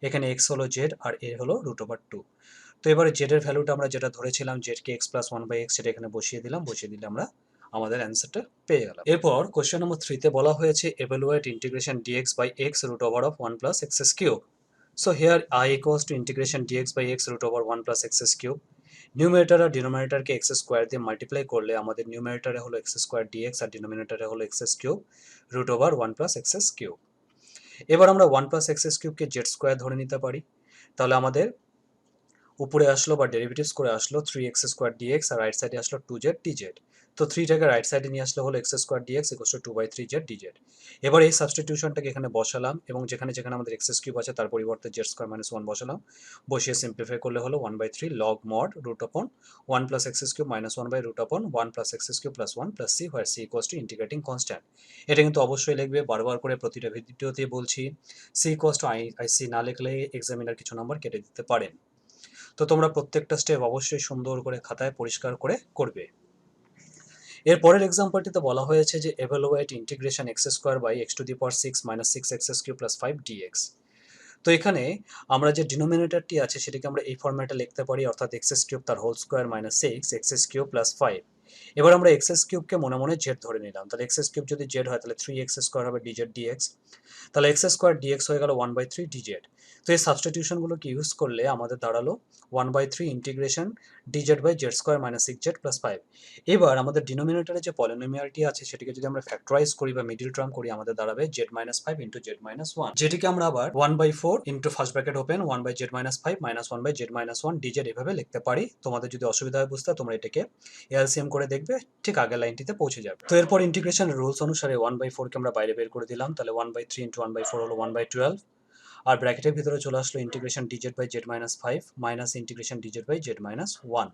এখানে এক্স হলো জেড আর এ হলো রুট ওভার টু। তো এবারে জেডের ভ্যালুটা আমরা যেটা ধরেছিলাম জেডকে x plus one by x, সেটা এখানে বসিয়ে দিলাম, বসিয়ে দিলে আমরা আমাদের অ্যান্সারটা পেয়ে গেলাম। এরপর কোয়েশ্চেন নম্বর 3 তে বলা হয়েছে evaluate integration dx by x root over of one plus x cube. So here I equals to integration dx by x root over 1 plus x cube. Numerator আর ডিনোমিনেটরকে এক্স স্কোয়ার দিয়ে multiply করলে আমাদের নিউমারেটরে হলো এক্স স্কোয়ার ডিএক্স আর ডিনোমিনেটরে হলো x cube root over one plus x cube. এবার আমরা ওয়ান প্লাস এক্স কিউবকে জেড স্কোয়ার ধরে নিতে পারি। তাহলে আমাদের উপরে আসলো বা ডেরিভেটিভস করে আসলো থ্রি এক্স স্কোয়ার ডিএক্স আর রাইট সাইডে আসলো টু জেড ডিজেড। তো থ্রিটাকে রাইট সাইডে নিয়ে আসলে হলো x square dx equals to two by three z dz. এবার এই সাবস্টিটিউশনটাকে এখানে বসালাম এবং যেখানে যেখানে আমাদের এক্স কিউব আছে তার পরিবর্তে জেড স্কোয়ার মাইনাস ওয়ান বসালাম, বসিয়ে সিম্পলিফাই করলে হলো one by three log mod root upon one plus x cube minus one by root upon one plus x cube plus one plus C, where C equals to integrating constant. এটা কিন্তু অবশ্যই লিখবে, বারবার করে প্রতিটা ভিডিওতে বলছি c equals to I C না লিখলে এক্সামিনার কিছু নাম্বার কেটে দিতে পারেন। তো তোমরা প্রত্যেকটা স্টেপ অবশ্যই সুন্দর করে খাতায় পরিষ্কার করে করবে। এর পরের এক্সাম্পলটিতে বলা হয়েছে যে evaluate integration x square by x to the power six minus six x cube plus five dx. তো এখানে আমরা যে ডিনোমিনেটরটি আছে সেটাকে আমরা এই ফর্ম্যাটে লিখতে পারি, অর্থাৎ এক্স কিউব তার whole square minus six x cube plus five. এবার আমরা এক্স কিউবকে মনে মনে জেড ধরে নিলাম, তাহলে এক্স কিউব যদি জেড হয় তাহলে থ্রি এক্স স্কোয়ার হবে ডিজেড ডিএক্স। তাহলে এক্স স্কোয়ার ডিএক্স হয়ে গেল ওয়ান বাই থ্রি ডিজেড। তো এই সাবস্টিটিউশনগুলোকে ইউজ করলে আমাদের দাঁড়ালো one by three integration dz by z square minus six z plus five. এবার আমাদের ডিনোমিনেটরে যে পলিনোমিয়ালটি আছে সেটিকে যদি আমরা ফ্যাক্টরাইজ করি বা মিডিল টার্ম করি আমাদের দাঁড়াবে z minus five into z minus one, যেটিকে আমরা আবার one by four into first bracket open one by z minus five minus one by z minus one dz এভাবে লিখতে পারি। তোমাদের যদি অসুবিধা হয় বুঝতে তোমরা এটাকে এলসিএম করে দেখবে, ঠিক আগের লাইনটিতে পৌঁছে যাবে। তো এরপর ইন্টিগ্রেশন রুলস অনুসারে ওয়ান বাই ফোরকে আমরা বাইরে বের করে দিলাম, তাহলে one by three into one by four হলো ওয়ান বাই টুয়েলভ। আর ব্র্যাকেটের ভিতরে চলে আসলো integration dz by z minus five minus integration dz by z minus one.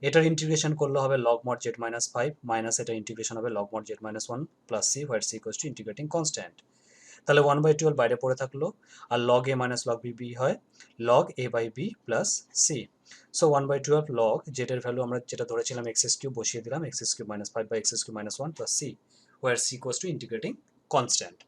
এটার ইন্টিগ্রেশন করলে হবে log mod z minus five minus এটা ইন্টিগ্রেশন হবে log mod z minus one plus C, where C equals to integrating constant. তাহলে one by twelve বাইরে পড়ে থাকলো আর log a minus log b b হয় log a by b plus c. So one by twelve log জেডের value আমরা যেটা ধরেছিলাম এক্স কিউব বসিয়ে দিলাম, x cube minus five by x cube minus one plus C, where C equals to integrating constant.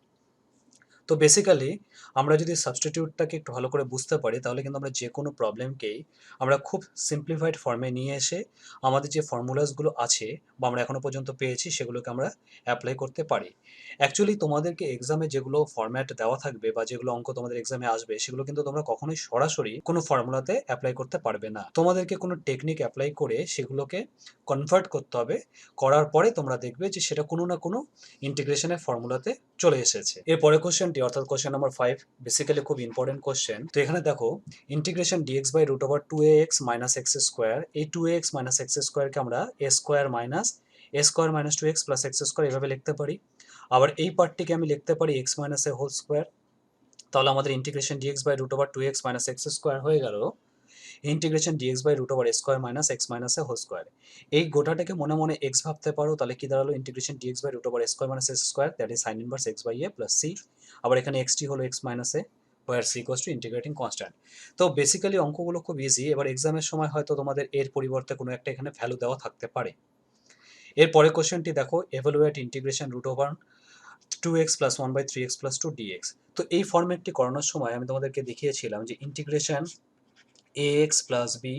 তো basically আমরা যদি সাবস্টিটিউটটাকে একটু ভালো করে বুঝতে পারি তাহলে কিন্তু আমরা যে কোনো প্রবলেমকেই আমরা খুব সিম্পলিফাইড ফর্মে নিয়ে এসে আমাদের যে ফর্মুলাসগুলো আছে বা আমরা এখনো পর্যন্ত পেয়েছি সেগুলোকে আমরা অ্যাপ্লাই করতে পারি। অ্যাকচুয়ালি তোমাদেরকে এক্সামে যেগুলো ফরম্যাট দেওয়া থাকবে বা যেগুলো অঙ্ক তোমাদের এক্সামে আসবে সেগুলো কিন্তু তোমরা কখনোই সরাসরি কোনো ফর্মুলাতে অ্যাপ্লাই করতে পারবে না, তোমাদেরকে কোনো টেকনিক অ্যাপ্লাই করে সেগুলোকে কনভার্ট করতে হবে। করার পরে তোমরা দেখবে যে সেটা কোনো না কোনো ইন্টিগ্রেশনের ফর্মুলাতে চলে এসেছে। এরপরে কোশ্চেনটি অর্থাৎ কোশ্চেন নাম্বার 5 বেসিক্যালি খুব ইম্পর্টেন্ট কোশ্চেন। তো এখানে দেখো integration dx by root over two a x minus x square, এই two a x minus x স্কোয়ারকে আমরা a square minus two x plus x square এভাবে লিখতে পারি। আবার এই পার্টটিকে আমি লিখতে পারি x minus a whole square. তাহলে আমাদের integration dx by root over two x minus x square হয়ে গেল integration dx by root over a square minus x minus a whole square. এই গোটাটাকে মনে মনে এক্স ভাবতে পারো, তাহলে কি দাঁড়ালো integration dx by root over a square minus x square, that is sine inverse x by a plus c. আবার এখানে এক্সটি হলো x minus a, where C equals to integrating constant. তো বেসিক্যালি অঙ্কগুলো খুব ইজি। এবার এক্সামের সময় হয়তো তোমাদের এর পরিবর্তে কোনো একটা এখানে ভ্যালু দেওয়া থাকতে পারে। এরপরে কোশ্চেনটি দেখো evaluate integration root over two x plus one by three x plus two dx. তো এই ফর্মেটটি করানোর সময় আমি তোমাদেরকে দেখিয়েছিলাম যে integration ax plus b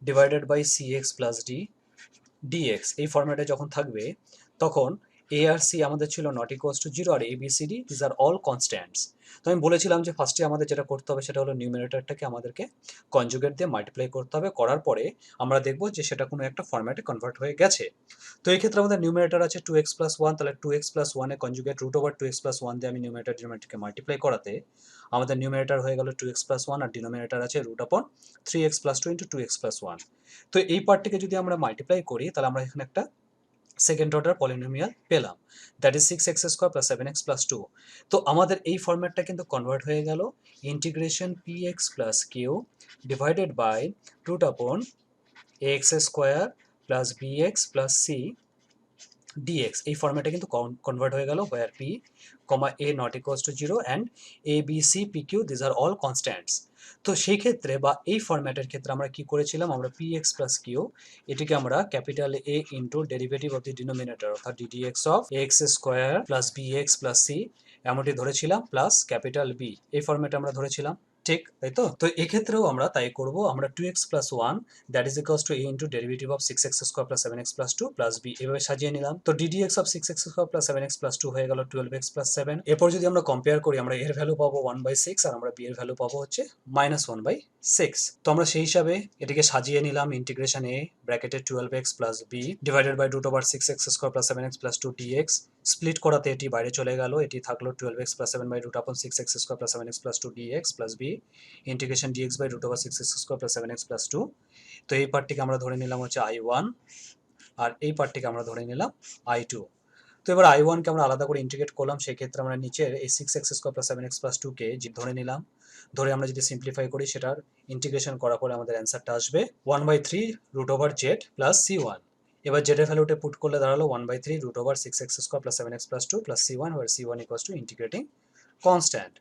divided by cx plus d dx এই ফর্ম্যাটে যখন থাকবে তখন এ আর সি আমাদের ছিল নট ইকুয়ালস টু জিরো আর a b c d these are all constants. তো আমি বলেছিলাম যে ফার্স্টে আমাদের যেটা করতে হবে সেটা হলো নিউমিনেটরটাকে আমাদেরকে কনজুগেট দিয়ে মাল্টিপ্লাই করতে হবে, করার পরে আমরা দেখব যে সেটা কোনো একটা ফর্ম্যাটে কনভার্ট হয়ে গেছে। তো এই ক্ষেত্রে আমাদের নিউমিনেটর আছে টু এক্স প্লাস ওয়ান, তাহলে টু এক্স প্লাস ওয়ানে conjugate root over two x plus one দিয়ে আমি ডিনোমিনেটরকে মাল্টিপ্লাই করাতে আমাদের নিউমিনেটর হয়ে গেল টু এক্স প্লাস ওয়ান আর ডিনোমিনেটর আছে root upon three x plus two into two x plus one. তো এই পার্টটিকে যদি আমরা মাল্টিপ্লাই করি তাহলে আমরা এখানে একটা সেকেন্ড অর্ডার পলিনোমিয়াল পেলাম, দ্যাট ইজ 6x² + 7x + 2। তো আমাদের এই ফরম্যাটটা কিন্তু কনভার্ট হয়ে গেল integration px + q divided by √ax² + bx + c dx। এই ফরম্যাটে কিন্তু কনভার্ট হয়ে গেল, where p, a not equals to 0 and a b c p q these are all constants। তো সেই ক্ষেত্রে বা এই ফরম্যাটের ক্ষেত্রে আমরা কি করেছিলাম, আমরা px + q এটিকে আমরা capital A into derivative of the denominator অর্থাৎ ddx of ax² + bx + c এমনটি ধরেছিলাম, প্লাস ক্যাপিটাল B এই ফরম্যাটে আমরা ধরেছিলাম, ঠিক তাই তো? তো এক্ষেত্রেও আমরা তাই করব, আমরা 2x + 1 that is equals to a into derivative of 6x² + 7x + 2 plus b এভাবে সাজিয়ে নিলাম। তো ddx অফ 6x² + 7x + 2 হয়ে গেল 12x + 7। এরপর যদি আমরা কম্পেয়ার করি, আমরা এর ভ্যালু পাবো 1/6 আর আমরা b এর ভ্যালু পাবো হচ্ছে -1/6। তো আমরা সেই হিসাবে এটিকে সাজিয়ে নিলাম, ইন্টিগ্রেশন a ব্র্যাকেটে 12x + b divided by √6x² + 7x + 2 dx। Split করাতে এটি বাইরে চলে গেল, এটি থাকলো 12x + 7 by √6x² + 7x + 2 dx plus b integration dx by √6x² + 7x + 2। তো এই পার্টটিকে আমরা ধরে নিলাম হচ্ছে I1 আর এই পার্টটিকে আমরা ধরে নিলাম I2। তো এবার I1 কে আমরা আলাদা করে ইন্টিগ্রেট করলাম, সেক্ষেত্রে আমরা নিচের এই 6x² + 7x + 2 কে ধরে নিলাম। ধরে আমরা যদি সিম্পলিফাই করি, সেটার ইন্টিগ্রেশন করার পরে আমাদের অ্যান্সারটা আসবে 1/3 √z + c1। এবার z এর ভ্যালুটা পুট করলে দাঁড়ালো 1/3 √6x² + 7x + 2 c1, where c1 equals to integrating constant.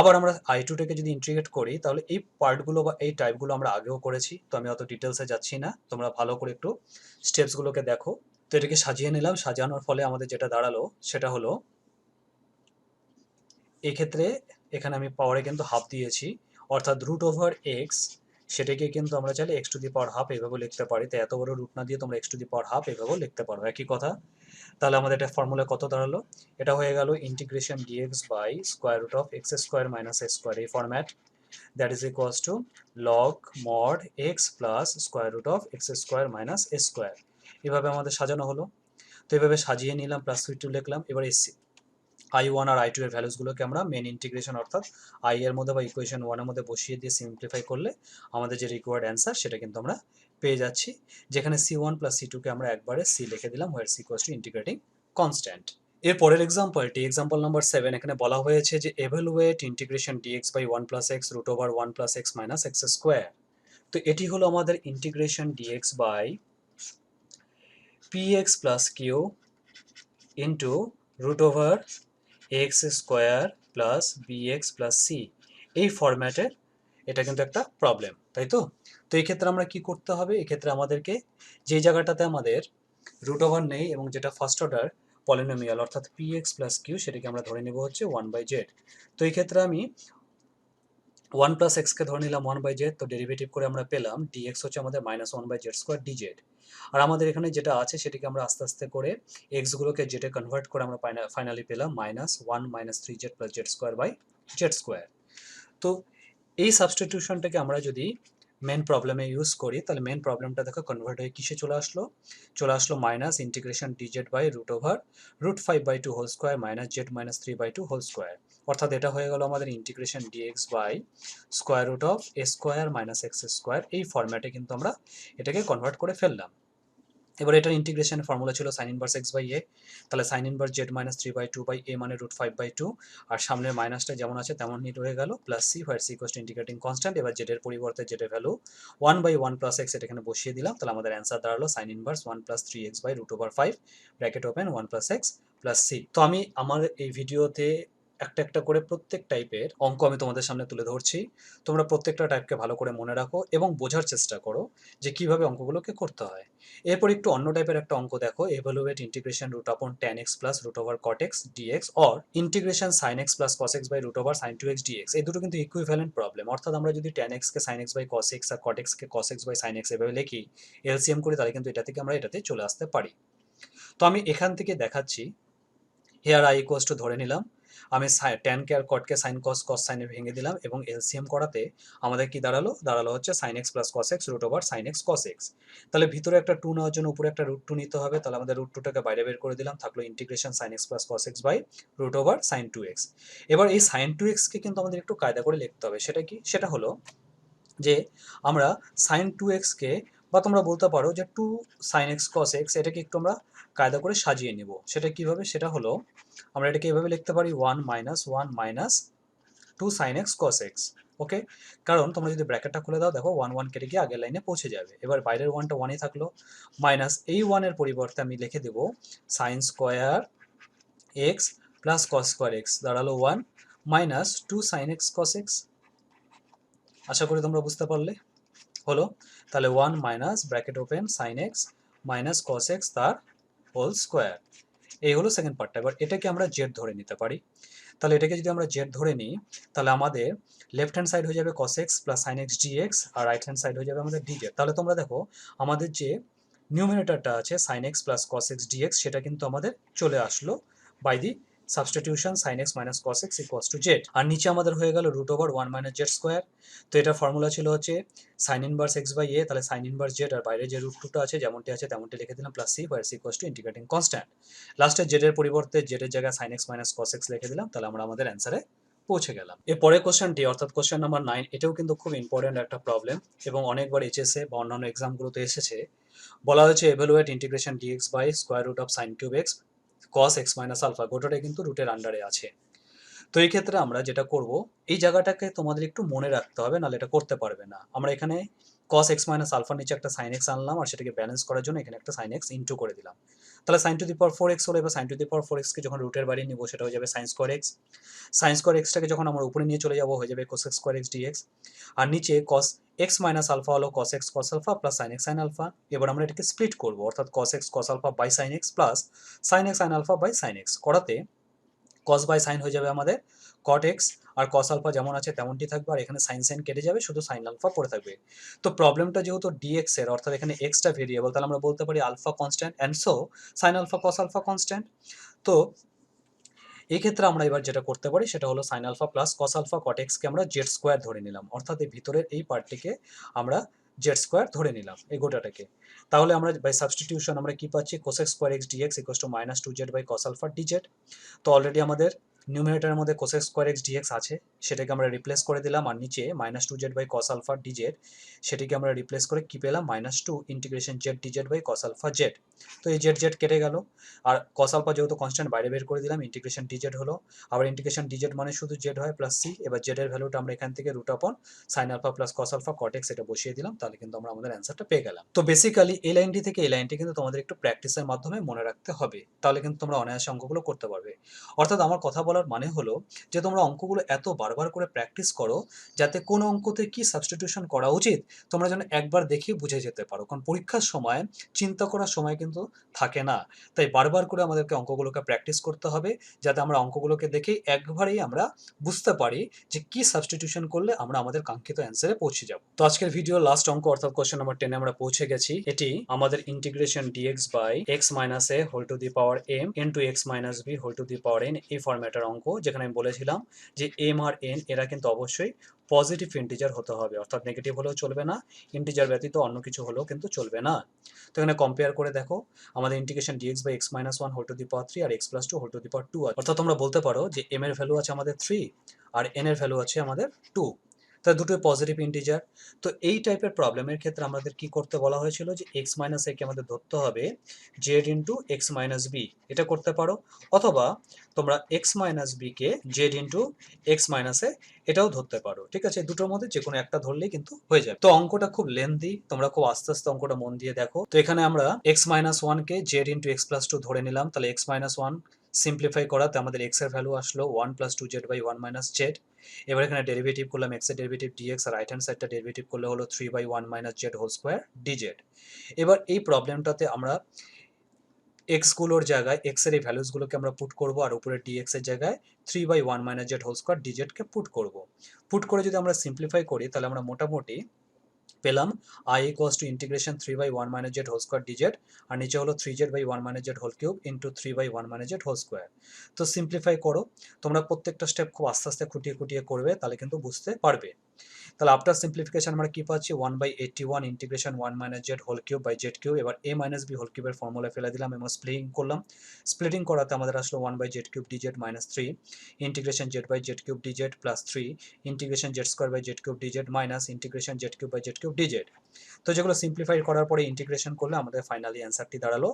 আবার আমরা I2 টাকে যদি ইন্টিগ্রেট করি, তাহলে এই পার্টগুলো বা এই টাইপগুলো আমরা আগেও করেছি, তো আমি অত ডিটেলসে যাচ্ছি না, তোমরা ভালো করে একটু স্টেপসগুলোকে দেখো। তো এটাকে সাজিয়ে নিলাম, সাজানোর ফলে আমাদের যেটা দাঁড়ালো সেটা হলো, এক্ষেত্রে এখানে আমি পাওয়ারে কিন্তু হাফ দিয়েছি, অর্থাৎ √x সেটাকে কিন্তু আমরা চাইলে x⁻½ এভাবে লিখতে পারি। তো এত বড় রুট না দিয়ে তোমরা x⁻½ এভাবেও লিখতে পারো, একই কথা। তাহলে আমাদের এটা ফর্মুলা কত দাঁড়ালো, এটা হয়ে গেল integration dx by √x² - a² এই format, that is equals to log mod x plus √x² - a²। এভাবে আমাদের সাজানো হলো। তো এভাবে সাজিয়ে নিলাম, প্লাস +2 লিখলাম। এবার I1 আর I2 এর ভ্যালুসগুলোকে আমরা মেন ইন্টিগ্রেশন অর্থাৎ I এর মধ্যে বা ইকুয়েশন 1 এর মধ্যে বসিয়ে দিয়ে সিম্পলিফাই করলে আমাদের যে রিকোয়ার্ড অ্যান্সার সেটা কিন্তু আমরা পেয়ে যাচ্ছি, যেখানে c1 + c2 কে আমরা একবারে c লিখে দিলাম, where c equals to integrating constant. এর পরের এক্সাম্পলটি, এক্সাম্পল নাম্বার 7, এখানে বলা হয়েছে যে evaluate integration dx by 1 + x √1 + x - x²। তো এটি হলো আমাদের integration dx by px + q into √x² + bx + c এই ফরম্যাটের এটা কিন্তু একটা প্রবলেম, তাই তো? তো এই ক্ষেত্রে আমরা কি করতে হবে, এক্ষেত্রে আমাদেরকে যে জায়গাটাতে আমাদের √ওভার নেই এবং যেটা ফার্স্ট অর্ডার পলিনোমিয়াল অর্থাৎ px + q সেটাকে আমরা ধরে নেব হচ্ছে 1/z। তো এই ক্ষেত্রে আমি 1 + x কে ধরে নিলাম 1/z, তো ডেরিভেটিভ করে আমরা পেলাম dx হচ্ছে আমাদের -1/z² dz। আর আমাদের এখানে যেটা আছে সেটাকে আমরা আস্তে আস্তে করে x গুলোকে z এ কনভার্ট করে আমরা ফাইনালি পেলাম -1 - 3z + z²/z²। তো এই সাবস্টিটিউশনটাকে আমরা যদি মেন প্রবলেমে ইউজ করি, তাহলে মেন প্রবলেমটা দেখো কনভার্ট হয়ে কিসে চলে আসলো, minus integration dz by √5/2² - z - 3/2²। অর্থাৎ এটা হয়ে গেল আমাদের integration dx by √a² - x² এই ফরম্যাটে কিন্তু আমরা এটাকে কনভার্ট করে ফেললাম। এবার এটার ইন্টিগ্রেশনের ফর্মুলা ছিল sin inverse x by a, তাহলে sin ইনভার্স z - 3/2/a মানে √5/2, আর সামনের মাইনাসটা যেমন আছে তেমনই রয়ে গেল, plus c, where c equals to integrating constant. এবার z এর পরিবর্তে z এর ভ্যালু 1/1 + x এটা এখানে বসিয়ে দিলাম, তাহলে আমাদের অ্যান্সার দাঁড়ালো sin inverse 1 + 3x by √5 bracket open 1 + x + c। তো আমি আমার এই ভিডিওতে একটা একটা করে প্রত্যেক টাইপের অঙ্ক আমি তোমাদের সামনে তুলে ধরছি, তোমরা প্রত্যেকটা টাইপকে ভালো করে মনে রাখো এবং বোঝার চেষ্টা করো যে কিভাবে অঙ্কগুলোকে করতে হয়। এরপর একটু অন্য টাইপের একটা অঙ্ক দেখো, evaluate integration √tan x plus √cot x dx or integration sin x plus cos x by √sin 2x dx। এই দুটো কিন্তু ইকুইভ্যালেন্ট প্রবলেম, অর্থাৎ আমরা যদি tan x কে sin x by cos x আর cot x কে cos x by sin x এভাবে লিখি, এলসিএম করি, তাহলে কিন্তু এটা থেকে আমরা এটাতে চলে আসতে পারি। তো আমি এখান থেকে দেখাচ্ছি, হেয়ার i ইকুয়ালস টু ধরে নিলাম, আমি tan কে আর cot কে sin cos sin এ ভেঙে দিলাম এবং এলসিএম করাতে আমাদের কি দাঁড়ালো হচ্ছে sin x plus cos x √sin x cos x। তাহলে ভিতরে একটা 2 নেওয়ার জন্য উপরে একটা √2 নিতে হবে, তাহলে আমাদের √2 টাকে বাইরে বের করে দিলাম, থাকলো integration sin x plus cos x by √sin 2x। এবার এই sin 2x কে কিন্তু আমাদের একটু কায়দা করে লিখতে হবে, সেটা কি, সেটা হলো যে আমরা sin 2x কে বা তোমরা বলতে পারো যে 2 sin x cos x, এটাকে একটু আমরা কায়দা করে সাজিয়ে নিব। সেটা কিভাবে? সেটা হলো আমরা এটাকে এভাবে লিখতে পারি 1 - 1 - 2 sin x cos x। ওকে, কারণ তোমরা যদি ব্র্যাকেটটা খুলে দাও দেখো 1 1 কেটে গিয়ে আগের লাইনে পৌঁছে যাবে। এবার বাইরের 1টা 1ই থাকলো, মাইনাস এই 1 এর পরিবর্তে আমি লিখে দেব sin square x plus cos square x, দাঁড়ালো 1 minus 2 sin x cos x। আশা করি তোমরা বুঝতে পারলে। হলো, তাহলে 1 minus bracket open sin x minus cos x তার হোল স্কোয়ার। এই হলো সেকেন্ড পার্টটা। এবার এটাকে আমরা জেড ধরে নিতে পারি। তাহলে এটাকে যদি আমরা জেড ধরে নিই তাহলে আমাদের লেফট হ্যান্ড সাইড হয়ে যাবে cos x plus sin x dx, আর রাইট হ্যান্ড সাইড হয়ে যাবে আমাদের dz। তাহলে তোমরা দেখো আমাদের যে নিউমিনেটরটা আছে sin x plus cos x dx, সেটা কিন্তু আমাদের চলে আসলো by the substitution sin x minus cos x equals to z. আর নিচে আমাদের হয়ে গেল root over 1 minus z square. তো এটা ফর্মুলা ছিল হচ্ছে sine inverse x by a, তাহলে সাইন ইনভার্স জেড আর বাইরে যে রুট টুটা আছে যেমনটি আছে তেমনটি লিখে দিলাম plus C where C equals to integrating constant. লাস্টে জেডের পরিবর্তে জেডের জায়গায় sine x minus cos x লিখে দিলাম, তাহলে আমরা আমাদের অ্যান্সারে পৌঁছে গেলাম। এর পরের কোশ্চেনটি অর্থাৎ কোশ্চেন নাম্বার 9, এটাও কিন্তু খুব ইম্পর্টেন্ট একটা প্রবলেম এবং অনেকবার এইচএসএ বা অন্যান্য এক্সামগুলোতে এসেছে। বলা হয়েছে evaluate integration dx by square root of sine cube x cos x minus alpha, গোটাটাই কিন্তু রুটের আন্ডারে আছে। তো এই ক্ষেত্রে আমরা যেটা করব, এই জায়গাটাকে তোমাদের একটু মনে রাখতে হবে, নাহলে এটা করতে পারবে না। আমরা এখানে cos x মাইনাস আলফার নিচে একটা sin x আনলাম, আর সেটাকে ব্যালেন্স করার জন্য এখানে একটা sin x ইনটু করে দিলাম। তাহলে sin two the power 4x হলো। এবার sin two the power 4x কে যখন রুটের বাইরে নিব সেটা হয়ে যাবে sin square x। sin square x টাকে যখন আমরা উপরে নিয়ে চলে যাব হয়ে যাবে cos x square x dx। আর নিচে cos x মাইনাস আলফা হলো cos x cos alpha plus sin x sin alpha. এবার আমরা এটাকে স্প্লিট করব, অর্থাৎ cos x cos alpha by sin x plus sin x sin alpha by sin x করাতে cos by sin হয়ে যাবে আমাদের cot x, আর cos আলফা যেমন আছে তেমনটি থাকবে, আর এখানে sin sin কেটে যাবে, শুধু sin আলফা পড়ে থাকবে। তো প্রবলেমটা যেহেতু dx এর, অর্থাৎ এখানে x টা ভেরিয়েবল, তাহলে আমরা বলতে পারি alpha constant and so sin alpha cos alpha constant. তো এই ক্ষেত্রে আমরা এবার যেটা করতে পারি সেটা হলো sin alpha plus cos alpha cot x কে আমরা জেড স্কোয়ার ধরে নিলাম, অর্থাৎ এই ভিতরের এই পার্টটিকে আমরা জেড স্কোয়ার ধরে নিলাম এই গোটাটাকে। তাহলে আমরা বাই সাবস্টিটিউশন আমরা কি পাচ্ছি, cos x square x dx equals to minus 2z by cos alpha dz। তো অলরেডি আমাদের নিউমিনেটরের মধ্যে cos x square x dx আছে, সেটাকে আমরা রিপ্লেস করে দিলাম, আর নিচে minus 2z by cos alpha dz সেটিকে আমরা রিপ্লেস করে কি পেলাম, minus 2 integration z dz by cos alpha z. তো এই জেড জেড কেটে গেল, আর cos আলফা যেহেতু কনস্ট্যান্ট বাইরে বের করে দিলাম, ইন্টিগ্রেশন dz হলো। আবার ইন্টিগ্রেশন dz মানে শুধু জেড হয় প্লাস সি। এবার জেড এর ভ্যালুটা আমরা এখান থেকে root upon sin alpha plus cos alpha cot x এটা বসিয়ে দিলাম, তাহলে কিন্তু আমরা আমাদের অ্যান্সারটা পেয়ে গেলাম। তো বেসিক্যালি এই লাইনটি থেকে এই লাইনটি কিন্তু তোমাদের একটু প্র্যাকটিসের মাধ্যমে মনে রাখতে হবে, তাহলে কিন্তু তোমরা অনায়াসে অঙ্কগুলো করতে পারবে। অর্থাৎ আমার কথা বলার মানে হলো যে তোমরা অঙ্কগুলো এত বারবার করে প্র্যাকটিস করো যাতে কোন অঙ্কতে কি সাবস্টিটিউশন করা উচিত তোমরা যেন একবার দেখে বুঝে যেতে পারো, কারণ পরীক্ষার সময় চিন্তা করার সময় কিন্তু থাকে না। তাই বারবার করে আমাদেরকে অঙ্কগুলোকে প্র্যাকটিস করতে হবে যাতে আমরা অঙ্কগুলোকে দেখে একবারেই আমরা বুঝতে পারি যে কি সাবস্টিটিউশন করলে আমরা আমাদের কাঙ্ক্ষিত অ্যান্সারে পৌঁছে যাব। তো আজকের ভিডিও লাস্ট অঙ্ক অর্থাৎ কোশ্চেন নাম্বার 10 আমরা পৌঁছে গেছি। এটি আমাদের integration dx by x minus a whole to the power m into x minus b whole to the power n, এই ফরম্যাটের অঙ্ক, যেখানে আমি বলেছিলাম যে m আর n এরা কিন্তু অবশ্যই পজিটিভ ইন্টিজার হতে হবে, অর্থাৎ নেগেটিভ হলেও চলবে না, ইন্টিজার ব্যতীত অন্য কিছু হলেও কিন্তু চলবে না। তো এখানে কম্পেয়ার করে দেখো আমাদের integration dx by x minus 1 whole to the power 3 আর x plus 2 whole to the power 2 আছে, অর্থাৎ তোমরা বলতে পারো যে m এর ভ্যালু আছে আমাদের 3 আর n এর ভ্যালু আছে আমাদের 2, তাই দুটোই পজিটিভ ইন্টিজার। তো এই টাইপের প্রবলেমের ক্ষেত্রে আমাদের কি করতে বলা হয়েছিল যে x মাইনাস a কে আমাদের ধরতে হবে z into x minus b, এটা করতে পারো, অথবা তোমরা x minus b K z into x minus a এটাও ধরতে পারো। ঠিক আছে, দুটোর মধ্যে যে কোনো একটা ধরলেই কিন্তু হয়ে যাবে। তো অঙ্কটা খুব লেন্দি, তোমরা খুব আস্তে আস্তে অঙ্কটা মন দিয়ে দেখো। তো এখানে আমরা x মাইনাস 1 কে z ইন্টু x প্লাস 2 ধরে নিলাম, তাহলে x মাইনাস 1 সিম্পলিফাই করাতে আমাদের x এর ভ্যালু আসলো 1 plus 2z by 1 minus z। এবার এখানে ডেরিভেটিভ করলাম x এর ডেরিভেটিভ dx, আর রাইট হ্যান্ড সাইডটা ডেরিভেটিভ করলে হলো 3 by 1 minus z whole square dz। এবার এই প্রবলেমটাতে আমরা x গুলোর জায়গায় x এর এই ভ্যালুসগুলোকে আমরা পুট করব, আর উপরে dx এর জায়গায় 3 by 1 minus z whole square dz কে পুট করব। পুট করে যদি আমরা সিম্পলিফাই করি তাহলে আমরা মোটামুটি পেলাম I equals to integration 3 by 1 minus z whole square dz, আর নিচে হলো 3z by 1 minus z whole cube into 3 by 1 minus z whole square. তো সিম্পলিফাই করো, তোমরা প্রত্যেকটা স্টেপ খুব আস্তে আস্তে খুঁটিয়ে খুঁটিয়ে করবে, তাহলে কিন্তু বুঝতে পারবে। তাহলে আফটার সিম্পলিফিকেশন আমরা কি পাচ্ছি, 1 by 81 integration 1 minus z whole cube by z cube. এবার a মাইনাস বি হোল কিউবের ফর্মুলা ফেলে দিলাম এবং স্প্লিটিং করলাম। স্প্লিটিং করাতে আমাদের আসলো 1 by z cube dz minus 3 integration z by z cube dz plus 3 integration z square by z cube dz minus integration z cube by z cube dz। তো যেগুলো সিম্পলিফাই করার পরে ইন্টিগ্রেশন করলে আমাদের ফাইনালি অ্যান্সারটি দাঁড়ালো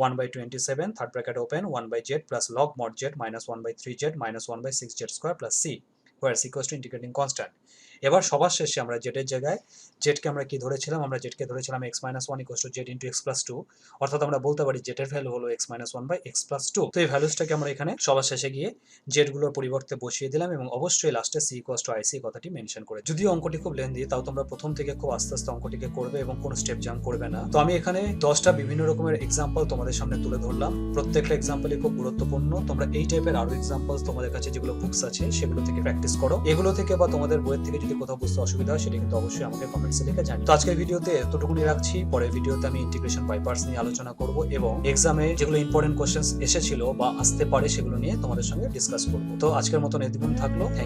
1/27 third bracket open 1/z plus log mod z minus 1/3z minus 1/6z square plus c where c equals to integrating constant. এবার সবার শেষে আমরা z এর জায়গায় z কে আমরা কি ধরেছিলাম, আমরা z কে ধরেছিলাম x - 1 equals to z into x plus 2, অর্থাৎ আমরা বলতে পারি z এর ভ্যালু হলো x - 1 বাই x প্লাস 2। তো এই ভ্যালুসটাকে আমরা এখানে সবার শেষে গিয়ে z গুলোর পরিবর্তে বসিয়ে দিলাম এবং অবশ্যই লাস্টে c ইকুয়ালস টু ic কথাটি মেনশন করে। যদিও অঙ্কটি খুব লেন্দি, তাও তোমরা প্রথম থেকে খুব আস্তে আস্তে অঙ্কটিকে করবে এবং কোনো স্টেপ জাম্প করবে না। তো আমি এখানে 10টা বিভিন্ন রকমের এক্সাম্পল তোমাদের সামনে তুলে ধরলাম, প্রত্যেকটা এক্সাম্পলই খুব গুরুত্বপূর্ণ। তোমরা এই টাইপের আরো এক্সাম্পল তোমাদের কাছে যেগুলো বুকস আছে সেগুলো থেকে প্র্যাকটিস করো। এগুলো থেকে বা তোমাদের বইয়ের থেকে যদি কোথাও বুঝতে অসুবিধা হয় সেটা কিন্তু অবশ্যই আমাকে কমেন্টসে লিখে জানিও। তো আজকের ভিডিওতে এতটুকুনি রাখছি, পরের ভিডিওতে আমি ইন্টিগ্রেশন বাই পার্টস নিয়ে আলোচনা করব এবং এক্সামে যেগুলো ইম্পর্টেন্ট কোশ্চেন্স এসেছিল বা আসতে পারে সেগুলো নিয়ে তোমাদের সঙ্গে ডিসকাস করব। তো আজকের মতন এতটুকুন থাকলো। Thank you.